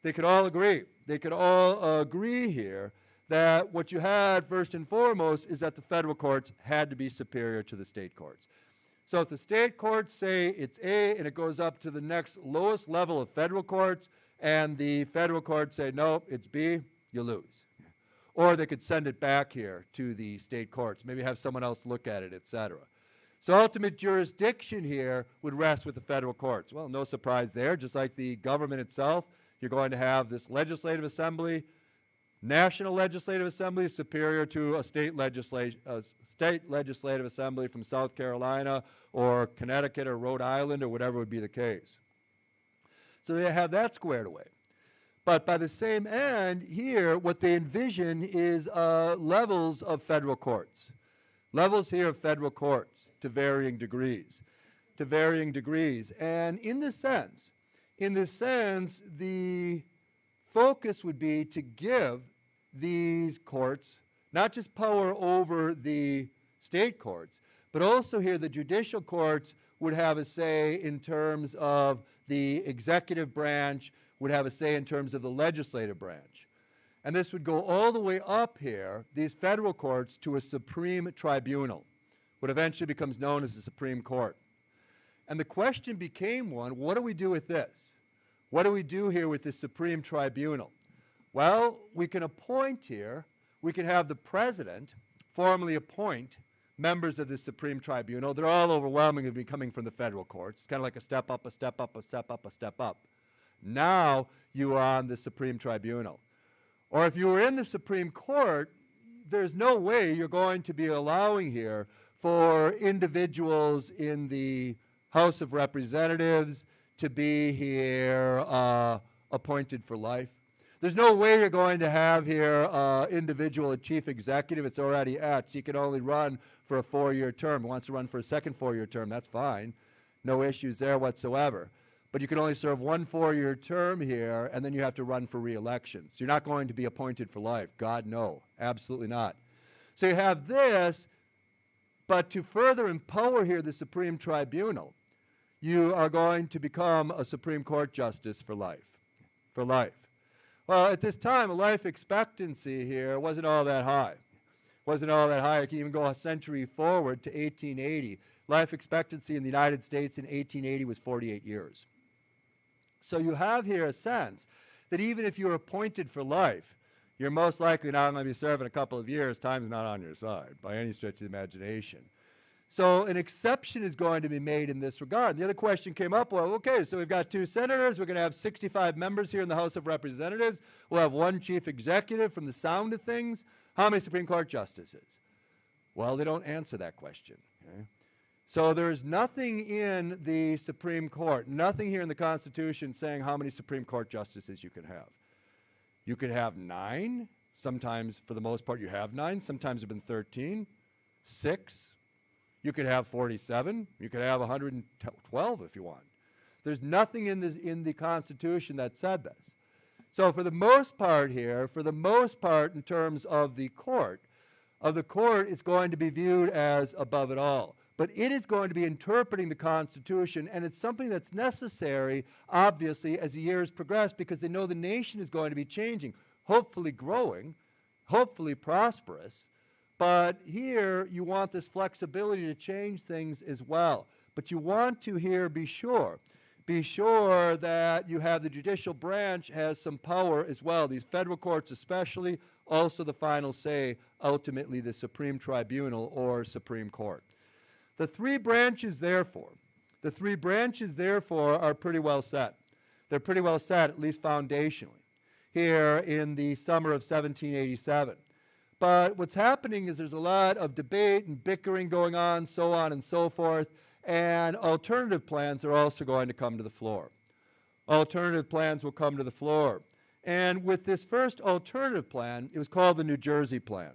they could all agree here that what you had first and foremost is that the federal courts had to be superior to the state courts. So if the state courts say it's A and it goes up to the next lowest level of federal courts, and the federal courts say, no, it's B, you lose. Or they could send it back here to the state courts, maybe have someone else look at it, etc. So ultimate jurisdiction here would rest with the federal courts. Well, no surprise there. Just like the government itself, you're going to have this legislative assembly, national legislative assembly superior to a state legislative assembly from South Carolina or Connecticut or Rhode Island or whatever would be the case. So they have that squared away. But by the same end here, what they envision is levels of federal courts. Levels here of federal courts to varying degrees. And in this sense, the focus would be to give these courts not just power over the state courts, but also here the judicial courts would have a say in terms of the executive branch, would have a say in terms of the legislative branch. And this would go all the way up here, these federal courts, to a supreme tribunal, what eventually becomes known as the Supreme Court. And the question became one, what do we do with this? What do we do here with this Supreme Tribunal? Well, we can appoint here, we can have the president formally appoint members of the Supreme Tribunal. They're all overwhelmingly be coming from the federal courts. It's kind of like a step up, a step up, a step up, a step up. Now you are on the Supreme Tribunal. Or if you were in the Supreme Court, there's no way you're going to be allowing here for individuals in the House of Representatives to be here appointed for life. There's no way you're going to have here individual a chief executive. It's already at. So he can only run for a 4-year term. He wants to run for a second 4-year term. That's fine. No issues there whatsoever. But you can only serve one 4-year term here, and then you have to run for re-election. So you're not going to be appointed for life. God, no. Absolutely not. So you have this, but to further empower here the Supreme Tribunal, you are going to become a Supreme Court justice for life. For life. Well, at this time, a life expectancy here wasn't all that high. Wasn't all that high. I can even go a century forward to 1880. Life expectancy in the United States in 1880 was 48 years. So you have here a sense that even if you're appointed for life, you're most likely not going to be serving a couple of years. Time's not on your side by any stretch of the imagination. So an exception is going to be made in this regard. The other question came up, well, okay, so we've got 2 senators. We're going to have 65 members here in the House of Representatives. We'll have 1 chief executive from the sound of things. How many Supreme Court justices? Well, they don't answer that question. Okay? So there's nothing in the Supreme Court, nothing here in the Constitution saying how many Supreme Court justices you can have. You could have 9. Sometimes, for the most part, you have 9. Sometimes there have been 13, 6. You could have 47. You could have 112 if you want. There's nothing in the Constitution that said this. So for the most part here, in terms of the court, it's going to be viewed as above it all. But it is going to be interpreting the Constitution, and it's something that's necessary, obviously, as the years progress, because they know the nation is going to be changing, hopefully growing, hopefully prosperous. But here you want this flexibility to change things as well. But you want to here be sure that you have the judicial branch has some power as well. These federal courts especially, also the final say, ultimately the Supreme Tribunal or Supreme Court. The 3 branches therefore are pretty well set. They're pretty well set, at least foundationally, here in the summer of 1787. But what's happening is there's a lot of debate and bickering going on, so on and so forth, And alternative plans are also going to come to the floor. Alternative plans will come to the floor. And with this first alternative plan, it was called the New Jersey plan.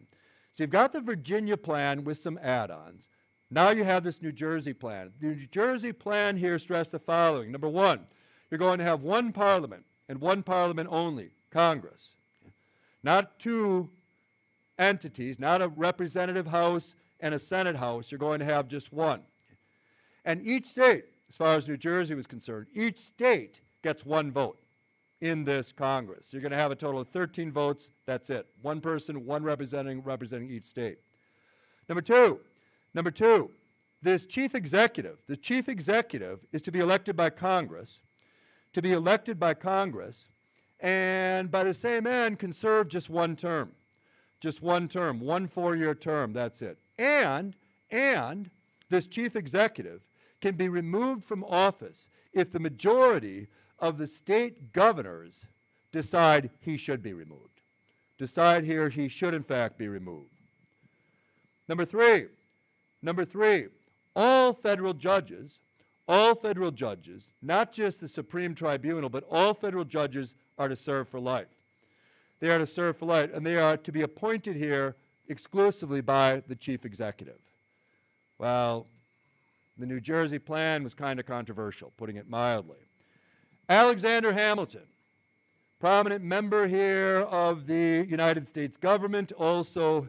So you've got the Virginia plan with some add-ons. Now you have this New Jersey plan. The New Jersey plan here stressed the following. Number one, you're going to have one parliament and one parliament only, Congress. Not two entities, not a representative house and a Senate house. You're going to have just one. And each state, as far as New Jersey was concerned, each state gets one vote in this Congress. You're going to have a total of 13 votes. That's it. One person, one representing each state. Number two, this chief executive, the chief executive is to be elected by Congress, and by the same end can serve just one term, one 4-year term, that's it. And this chief executive can be removed from office if the majority of the state governors decide he should be removed. Decide here he should in fact be removed. Number three, all federal judges, not just the Supreme Tribunal, but all federal judges are to serve for life. They are to serve for life, and they are to be appointed here exclusively by the chief executive. Well, the New Jersey plan was kind of controversial, putting it mildly. Alexander Hamilton, prominent member here of the United States government, also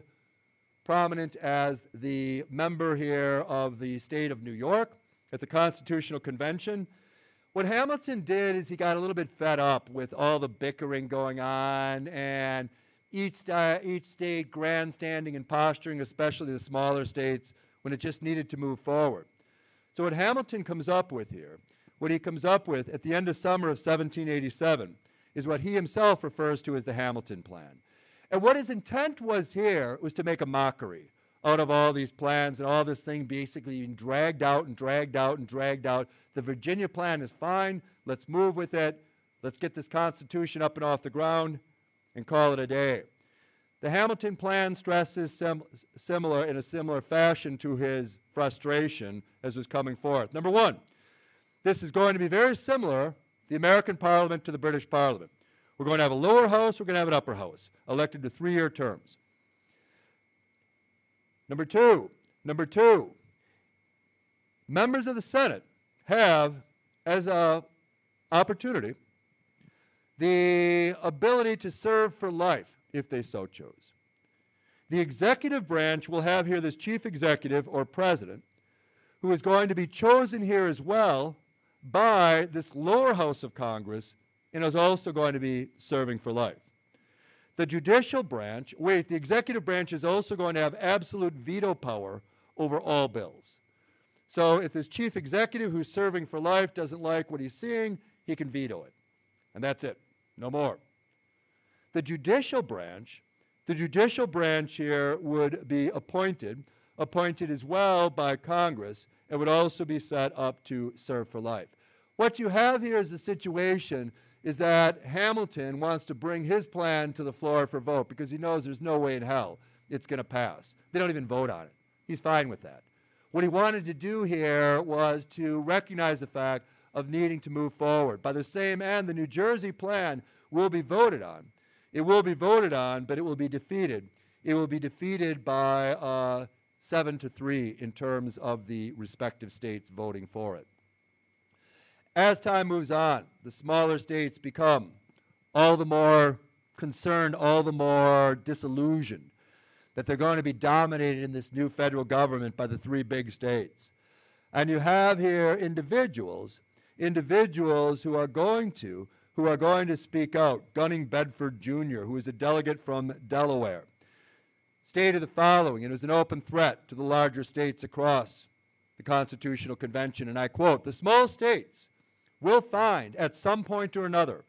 prominent as the member here of the state of New York at the Constitutional Convention. What Hamilton did is he got a little bit fed up with all the bickering going on and each state grandstanding and posturing, especially the smaller states, when it just needed to move forward. So what Hamilton comes up with here, what he comes up with at the end of summer of 1787, is what he himself refers to as the Hamilton Plan. And what his intent was here was to make a mockery out of all these plans and all this thing basically being dragged out. The Virginia plan is fine. Let's move with it. Let's get this Constitution up and off the ground and call it a day. The Hamilton plan stresses in a similar fashion to his frustration as was coming forth. Number one, this is going to be very similar, the American Parliament to the British Parliament. We're going to have a lower house, we're going to have an upper house, elected to 3-year terms. Number two, members of the Senate have, as an opportunity, the ability to serve for life if they so chose. The executive branch will have here this chief executive or president who is going to be chosen here as well by this lower house of Congress and is also going to be serving for life. The judicial branch, the executive branch is also going to have absolute veto power over all bills. So if this chief executive who's serving for life doesn't like what he's seeing, he can veto it. And that's it, no more. The judicial branch here would be appointed as well by Congress, and would also be set up to serve for life. What you have here is a situation is that Hamilton wants to bring his plan to the floor for vote because he knows there's no way in hell it's going to pass. They don't even vote on it. He's fine with that. What he wanted to do here was to recognize the fact of needing to move forward. By the same end, the New Jersey plan will be voted on. It will be voted on, but it will be defeated. It will be defeated by 7-3 in terms of the respective states voting for it. As time moves on, the smaller states become all the more concerned, all the more disillusioned that they're going to be dominated in this new federal government by the 3 big states. And you have here individuals who are going to speak out. Gunning Bedford Jr., who is a delegate from Delaware, stated the following, and it was an open threat to the larger states across the Constitutional Convention, and I quote, "The small states will find at some point or another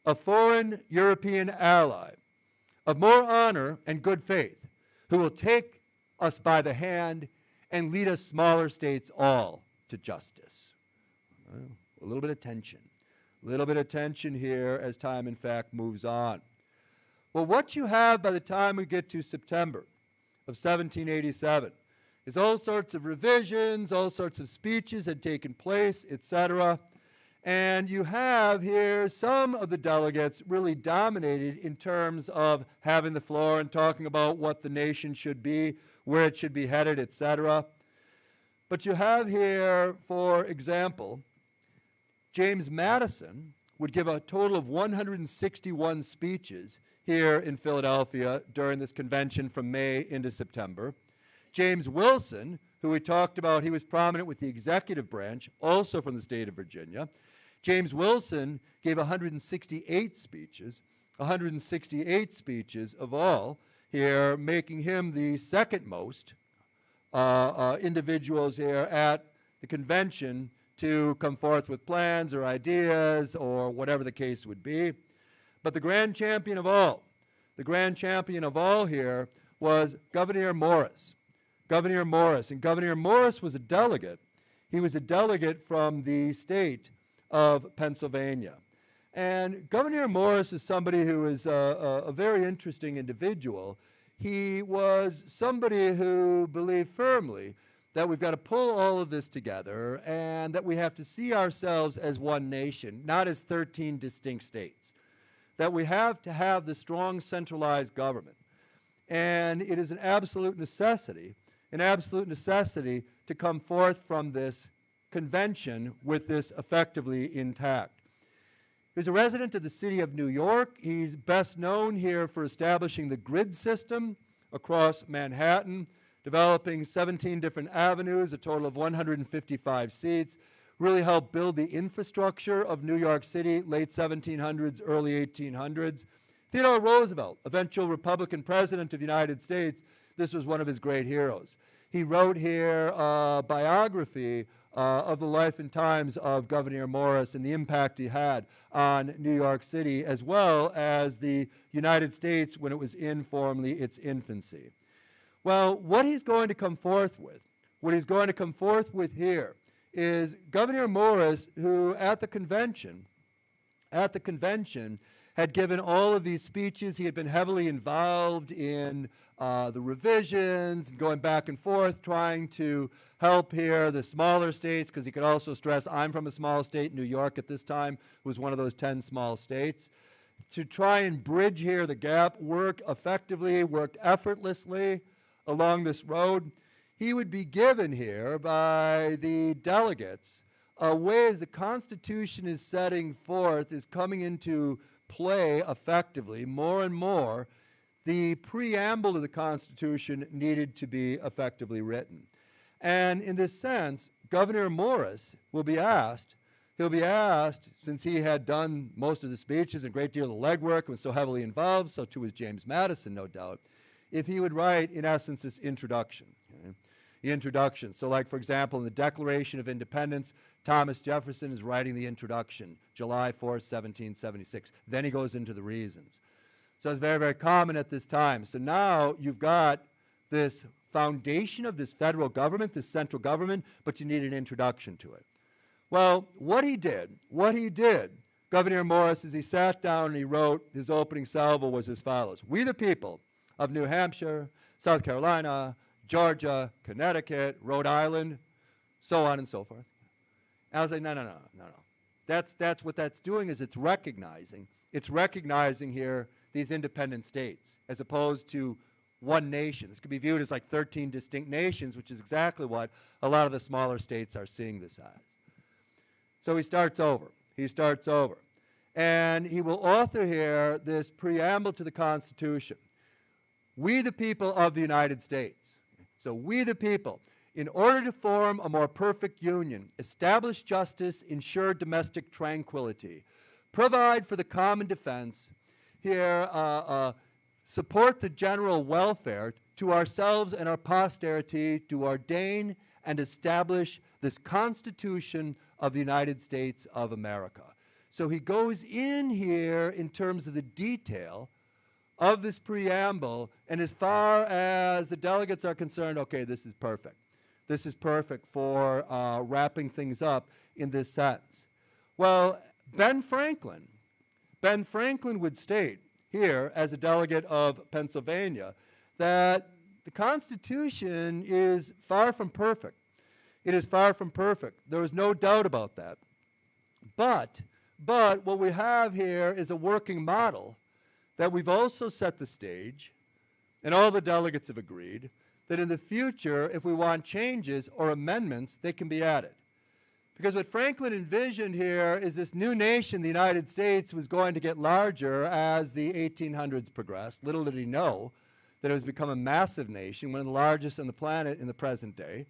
a foreign European ally of more honor and good faith who will take us by the hand and lead us smaller states all to justice." Well, a little bit of tension here as time in fact moves on. Well, what you have by the time we get to September of 1787, is all sorts of revisions, all sorts of speeches had taken place, etc. And you have here some of the delegates really dominated in terms of having the floor and talking about what the nation should be, where it should be headed, etc. But you have here, for example, James Madison would give a total of 161 speeches here in Philadelphia during this convention from May into September. James Wilson, who we talked about, he was prominent with the executive branch, also from the state of Virginia. James Wilson gave 168 speeches of all here, making him the second most individuals here at the convention to come forth with plans or ideas or whatever the case would be. But the grand champion of all here was Gouverneur Morris. Gouverneur Morris. And Gouverneur Morris was a delegate. He was a delegate from the state of Pennsylvania. And Gouverneur Morris is somebody who is a very interesting individual. He was somebody who believed firmly that we've got to pull all of this together and that we have to see ourselves as one nation, not as 13 distinct states. That we have to have the strong centralized government. And it is an absolute necessity to come forth from this convention with this effectively intact. He's a resident of the city of New York. He's best known here for establishing the grid system across Manhattan, developing 17 different avenues, a total of 155 seats, really helped build the infrastructure of New York City, late 1700s, early 1800s. Theodore Roosevelt, eventual Republican president of the United States, this was one of his great heroes. He wrote here a biography of the life and times of Gouverneur Morris and the impact he had on New York City, as well as the United States when it was in formally its infancy. Well, what he's going to come forth with here is Gouverneur Morris, who at the convention had given all of these speeches. He had been heavily involved in the revisions, going back and forth, trying to help here the smaller states, because he could also stress, I'm from a small state. New York at this time was one of those 10 small states. To try and bridge here the gap, worked effortlessly along this road. He would be given here by the delegates a way as the Constitution is setting forth, is coming into play effectively, more and more, the preamble to the Constitution needed to be effectively written. And in this sense, Gouverneur Morris will be asked, since he had done most of the speeches and a great deal of the legwork and was so heavily involved, so too was James Madison, no doubt, if he would write, in essence, this introduction. Okay? The introduction. So like, for example, in the Declaration of Independence, Thomas Jefferson is writing the introduction, July 4th, 1776. Then he goes into the reasons. So it's very, very common at this time. So now you've got this foundation of this federal government, this central government, but you need an introduction to it. Well, what he did, Gouverneur Morris, as he sat down and he wrote his opening salvo, was as follows. We the people of New Hampshire, South Carolina, Georgia, Connecticut, Rhode Island, so on and so forth. And I was like, no. That's what that's doing, is it's recognizing here these independent states as opposed to one nation. This could be viewed as like 13 distinct nations, which is exactly what a lot of the smaller states are seeing this as. So he starts over. And he will author here this preamble to the Constitution. We the people of the United States. So we the people, in order to form a more perfect union, establish justice, ensure domestic tranquility, provide for the common defense, here support the general welfare, to ourselves and our posterity, to ordain and establish this Constitution of the United States of America. So he goes in here in terms of the detail of this preamble, and as far as the delegates are concerned, okay, this is perfect. This is perfect for wrapping things up in this sense. Well, Ben Franklin would state here, as a delegate of Pennsylvania, that the Constitution is far from perfect. It is far from perfect. There is no doubt about that. But what we have here is a working model that we've also set the stage, and all the delegates have agreed, that in the future, if we want changes or amendments, they can be added. Because what Franklin envisioned here is this new nation, the United States, was going to get larger as the 1800s progressed. Little did he know that it was become a massive nation, one of the largest on the planet in the present day.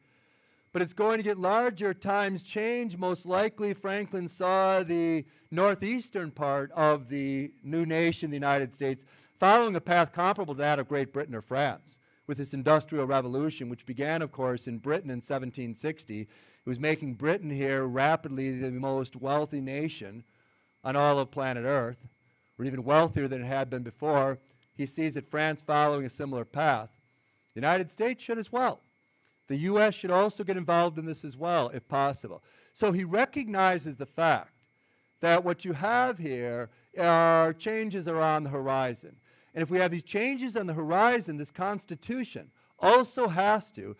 But it's going to get larger. Times change. Most likely, Franklin saw the northeastern part of the new nation, the United States, following a path comparable to that of Great Britain or France, with this Industrial Revolution, which began, of course, in Britain in 1760. It was making Britain here rapidly the most wealthy nation on all of planet Earth, or even wealthier than it had been before. He sees that France following a similar path. The United States should as well. The U.S. should also get involved in this as well, if possible. So he recognizes the fact that what you have here are changes are on the horizon. And if we have these changes on the horizon, this Constitution also has to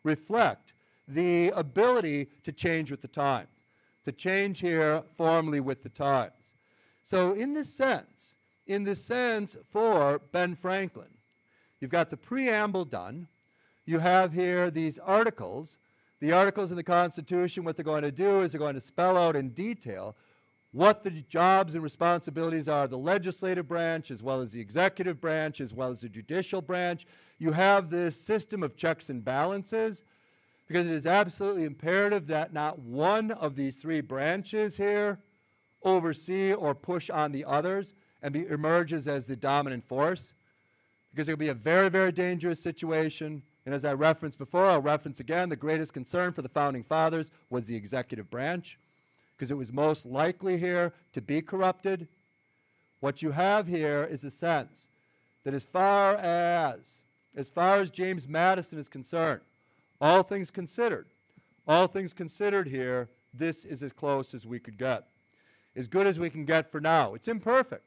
reflect the ability to change with the times, to change here formally with the times. So in this sense for Ben Franklin, you've got the preamble done. You have here these articles. The articles in the Constitution, what they're going to do is they're going to spell out in detail what the jobs and responsibilities are of the legislative branch, as well as the executive branch, as well as the judicial branch. You have this system of checks and balances, because it is absolutely imperative that not one of these three branches here oversee or push on the others and emerges as the dominant force, because it will be a very, very dangerous situation. And as I referenced before, I'll reference again, the greatest concern for the Founding Fathers was the executive branch, because it was most likely here to be corrupted. What you have here is a sense that as far as James Madison is concerned, all things considered here, this is as close as we could get, as good as we can get for now. It's imperfect.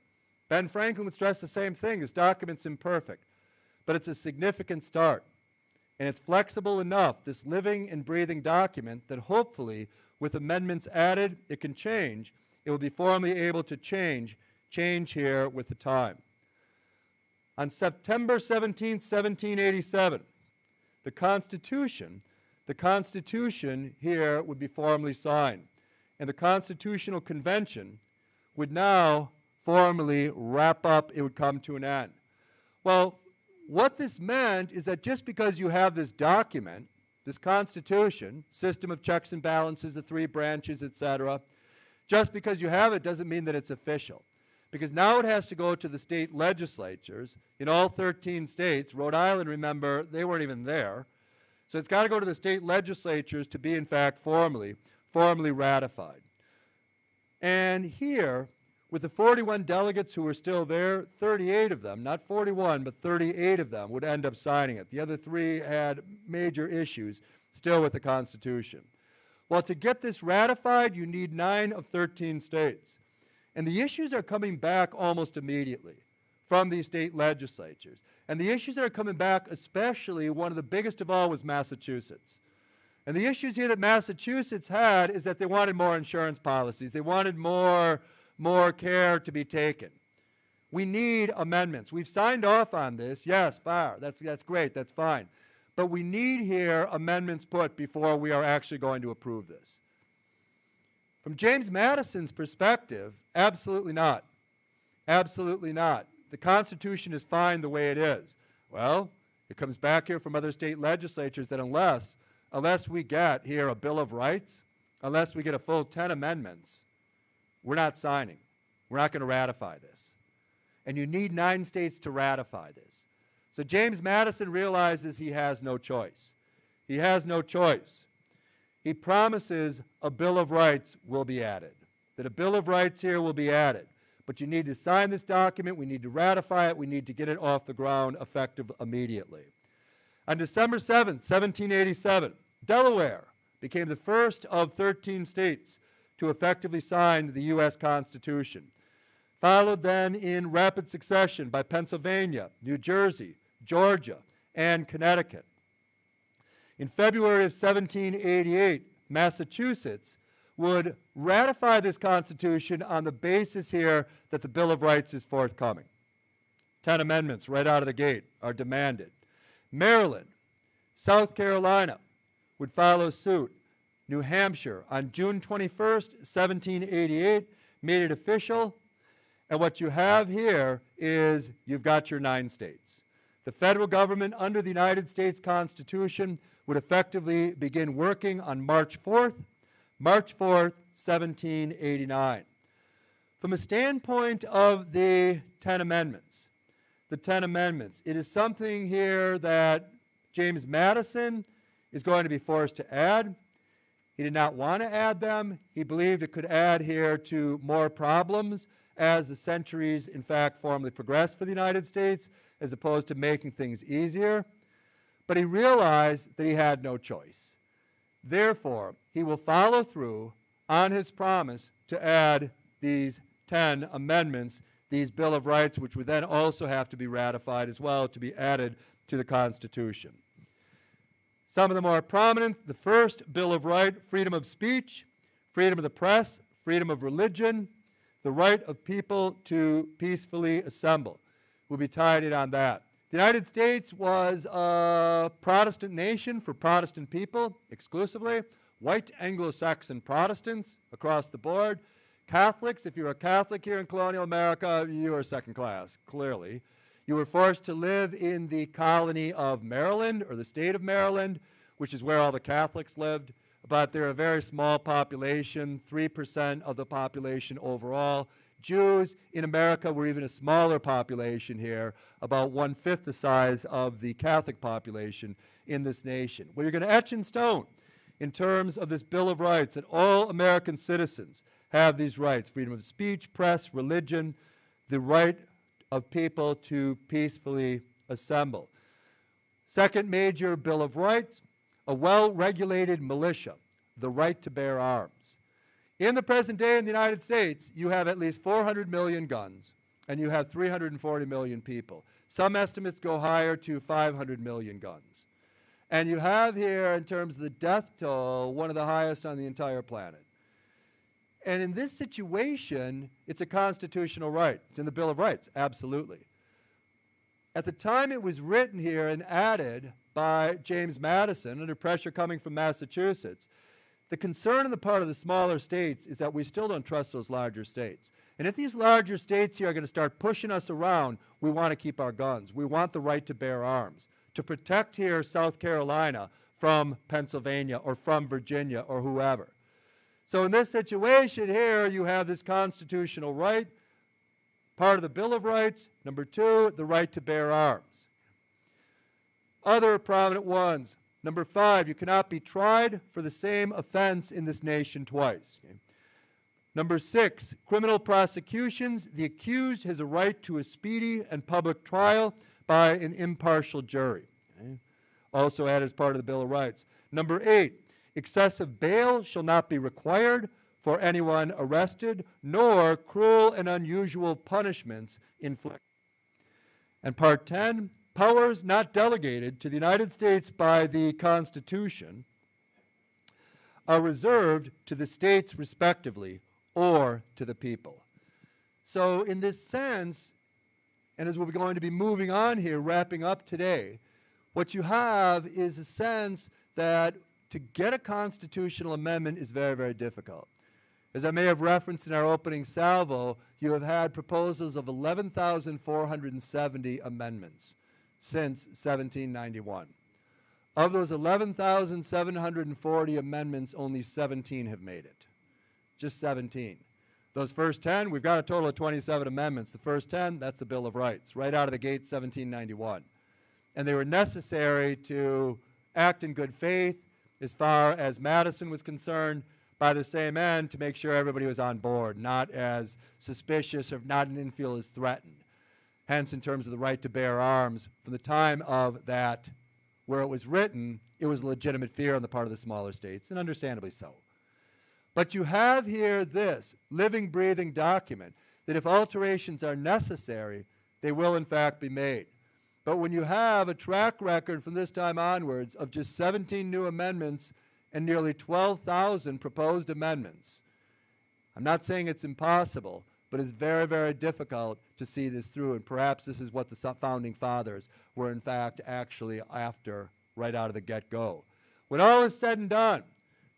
Ben Franklin would stress the same thing. This document's imperfect, but it's a significant start. And it's flexible enough, this living and breathing document, that hopefully with amendments added, it can change. It will be formally able to change here with the time. On September 17, 1787, the Constitution here would be formally signed. And the Constitutional Convention would now formally wrap up, it would come to an end. Well, what this meant is that just because you have this document, this Constitution, system of checks and balances, the three branches, etc., just because you have it doesn't mean that it's official. Because now it has to go to the state legislatures in all 13 states. Rhode Island, remember, they weren't even there. So it's got to go to the state legislatures to be, in fact, formally ratified. And here, with the 41 delegates who were still there, 38 of them, not 41, but 38 of them would end up signing it. The other three had major issues still with the Constitution. Well, to get this ratified, you need 9 of 13 states. And the issues are coming back almost immediately from these state legislatures. And the issues that are coming back, especially, one of the biggest of all was Massachusetts. And the issues here that Massachusetts had is that they wanted more insurance policies. They wanted more care to be taken. We need amendments. We've signed off on this. Yes, fire. That's great. That's fine. But we need here amendments put before we are actually going to approve this. From James Madison's perspective, absolutely not. Absolutely not. The Constitution is fine the way it is. Well, it comes back here from other state legislatures that unless we get here a Bill of Rights, unless we get a full 10 amendments, we're not signing. We're not going to ratify this. And you need 9 states to ratify this. So James Madison realizes he has no choice. He has no choice. He promises a Bill of Rights will be added, that a Bill of Rights here will be added. But you need to sign this document. We need to ratify it. We need to get it off the ground effective immediately. On December 7th, 1787, Delaware became the first of 13 states to effectively sign the U.S. Constitution. Followed then in rapid succession by Pennsylvania, New Jersey, Georgia, and Connecticut. In February of 1788, Massachusetts would ratify this Constitution on the basis here that the Bill of Rights is forthcoming. 10 amendments right out of the gate are demanded. Maryland, South Carolina would follow suit. New Hampshire, on June 21st, 1788, made it official. And what you have here is you've got your 9 states. The federal government under the United States Constitution would effectively begin working on March 4th, 1789. From a standpoint of the 10 amendments, it is something here that James Madison is going to be forced to add. He did not want to add them. He believed it could add here to more problems as the centuries, in fact, formally progressed for the United States, as opposed to making things easier. But he realized that he had no choice. Therefore, he will follow through on his promise to add these 10 amendments, these Bill of Rights, which would then also have to be ratified as well to be added to the Constitution. Some of the more prominent: the first Bill of Rights, freedom of speech, freedom of the press, freedom of religion, the right of people to peacefully assemble. We'll be tied in on that. The United States was a Protestant nation for Protestant people exclusively. White Anglo-Saxon Protestants across the board. Catholics, if you're a Catholic here in colonial America, you are second class, clearly. You were forced to live in the colony of Maryland, or the state of Maryland, which is where all the Catholics lived. But they're a very small population, 3% of the population overall. Jews in America were even a smaller population here, about 1/5 the size of the Catholic population in this nation. Well, you're going to etch in stone in terms of this Bill of Rights that all American citizens have these rights: freedom of speech, press, religion, the right of people to peacefully assemble. Second major Bill of Rights: a well-regulated militia, the right to bear arms. In the present day in the United States, you have at least 400 million guns, and you have 340 million people. Some estimates go higher to 500 million guns. And you have here, in terms of the death toll, one of the highest on the entire planet. And in this situation, it's a constitutional right. It's in the Bill of Rights, absolutely. At the time it was written here and added by James Madison, under pressure coming from Massachusetts, the concern on the part of the smaller states is that we still don't trust those larger states. And if these larger states here are going to start pushing us around, we want to keep our guns. We want the right to bear arms, to protect here South Carolina from Pennsylvania or from Virginia or whoever. So in this situation here, you have this constitutional right, part of the Bill of Rights. Number 2, the right to bear arms. Other prominent ones: number 5, you cannot be tried for the same offense in this nation twice. Okay? Number 6, criminal prosecutions: the accused has a right to a speedy and public trial by an impartial jury. Okay? Also added as part of the Bill of Rights. Number 8, excessive bail shall not be required for anyone arrested, nor cruel and unusual punishments inflicted. And Part 10, powers not delegated to the United States by the Constitution are reserved to the states respectively or to the people. So in this sense, and as we're going to be moving on here, wrapping up today, what you have is a sense that to get a constitutional amendment is very, very difficult. As I may have referenced in our opening salvo, you have had proposals of 11,470 amendments since 1791. Of those 11,740 amendments, only 17 have made it. Just 17. Those first 10, we've got a total of 27 amendments. The first 10, that's the Bill of Rights, right out of the gate, 1791. And they were necessary to act in good faith as far as Madison was concerned, by the same end, to make sure everybody was on board, not as suspicious or not didn't feel as threatened. Hence, in terms of the right to bear arms, from the time of that, where it was written, it was a legitimate fear on the part of the smaller states, and understandably so. But you have here this living, breathing document that if alterations are necessary, they will in fact be made. But when you have a track record from this time onwards of just 17 new amendments and nearly 12,000 proposed amendments, I'm not saying it's impossible, but it's very, very difficult to see this through, and perhaps this is what the founding fathers were in fact actually after right out of the get-go. When all is said and done,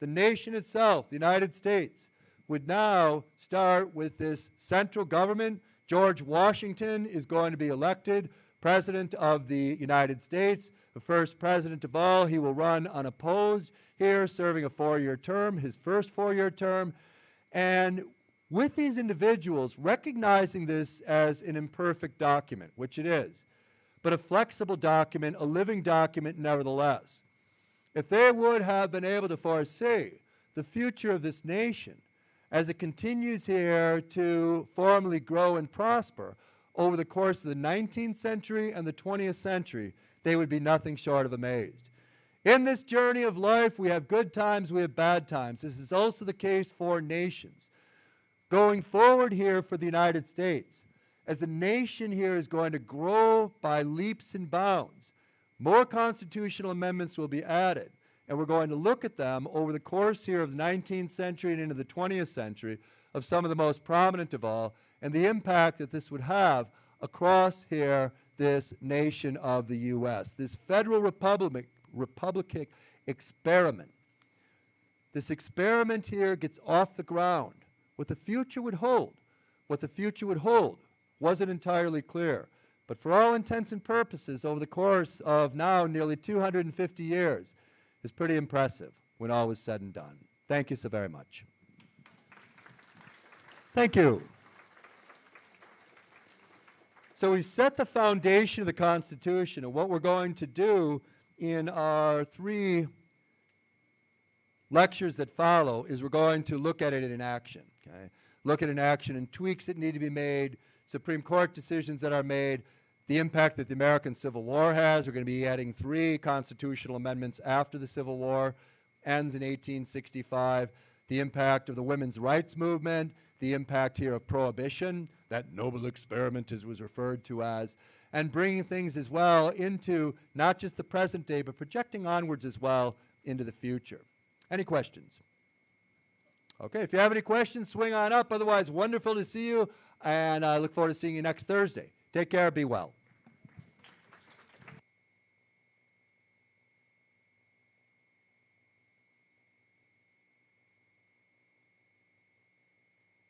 the nation itself, the United States, would now start with this central government. George Washington is going to be elected President of the United States, the first president of all. He will run unopposed here, serving a 4-year term, his first 4-year term. And with these individuals, recognizing this as an imperfect document, which it is, but a flexible document, a living document nevertheless, if they would have been able to foresee the future of this nation as it continues here to formally grow and prosper over the course of the 19th century and the 20th century, they would be nothing short of amazed. In this journey of life, we have good times, we have bad times. This is also the case for nations. Going forward here for the United States, as a nation here is going to grow by leaps and bounds, more constitutional amendments will be added, and we're going to look at them over the course here of the 19th century and into the 20th century of some of the most prominent of all, and the impact that this would have across here this nation of the U.S., this federal republic experiment. This experiment here gets off the ground. What the future would hold, wasn't entirely clear. But for all intents and purposes, over the course of now nearly 250 years, is pretty impressive when all was said and done. Thank you so very much. Thank you. So we set the foundation of the Constitution, and what we're going to do in our 3 lectures that follow is we're going to look at it in action. Okay? Look at it in action and tweaks that need to be made, Supreme Court decisions that are made, the impact that the American Civil War has. We're going to be adding 3 constitutional amendments after the Civil War ends in 1865, the impact of the women's rights movement, the impact here of prohibition, that noble experiment as was referred to as, and bringing things as well into not just the present day, but projecting onwards as well into the future. Any questions? Okay, if you have any questions, swing on up. Otherwise, wonderful to see you, and I look forward to seeing you next Thursday. Take care, be well.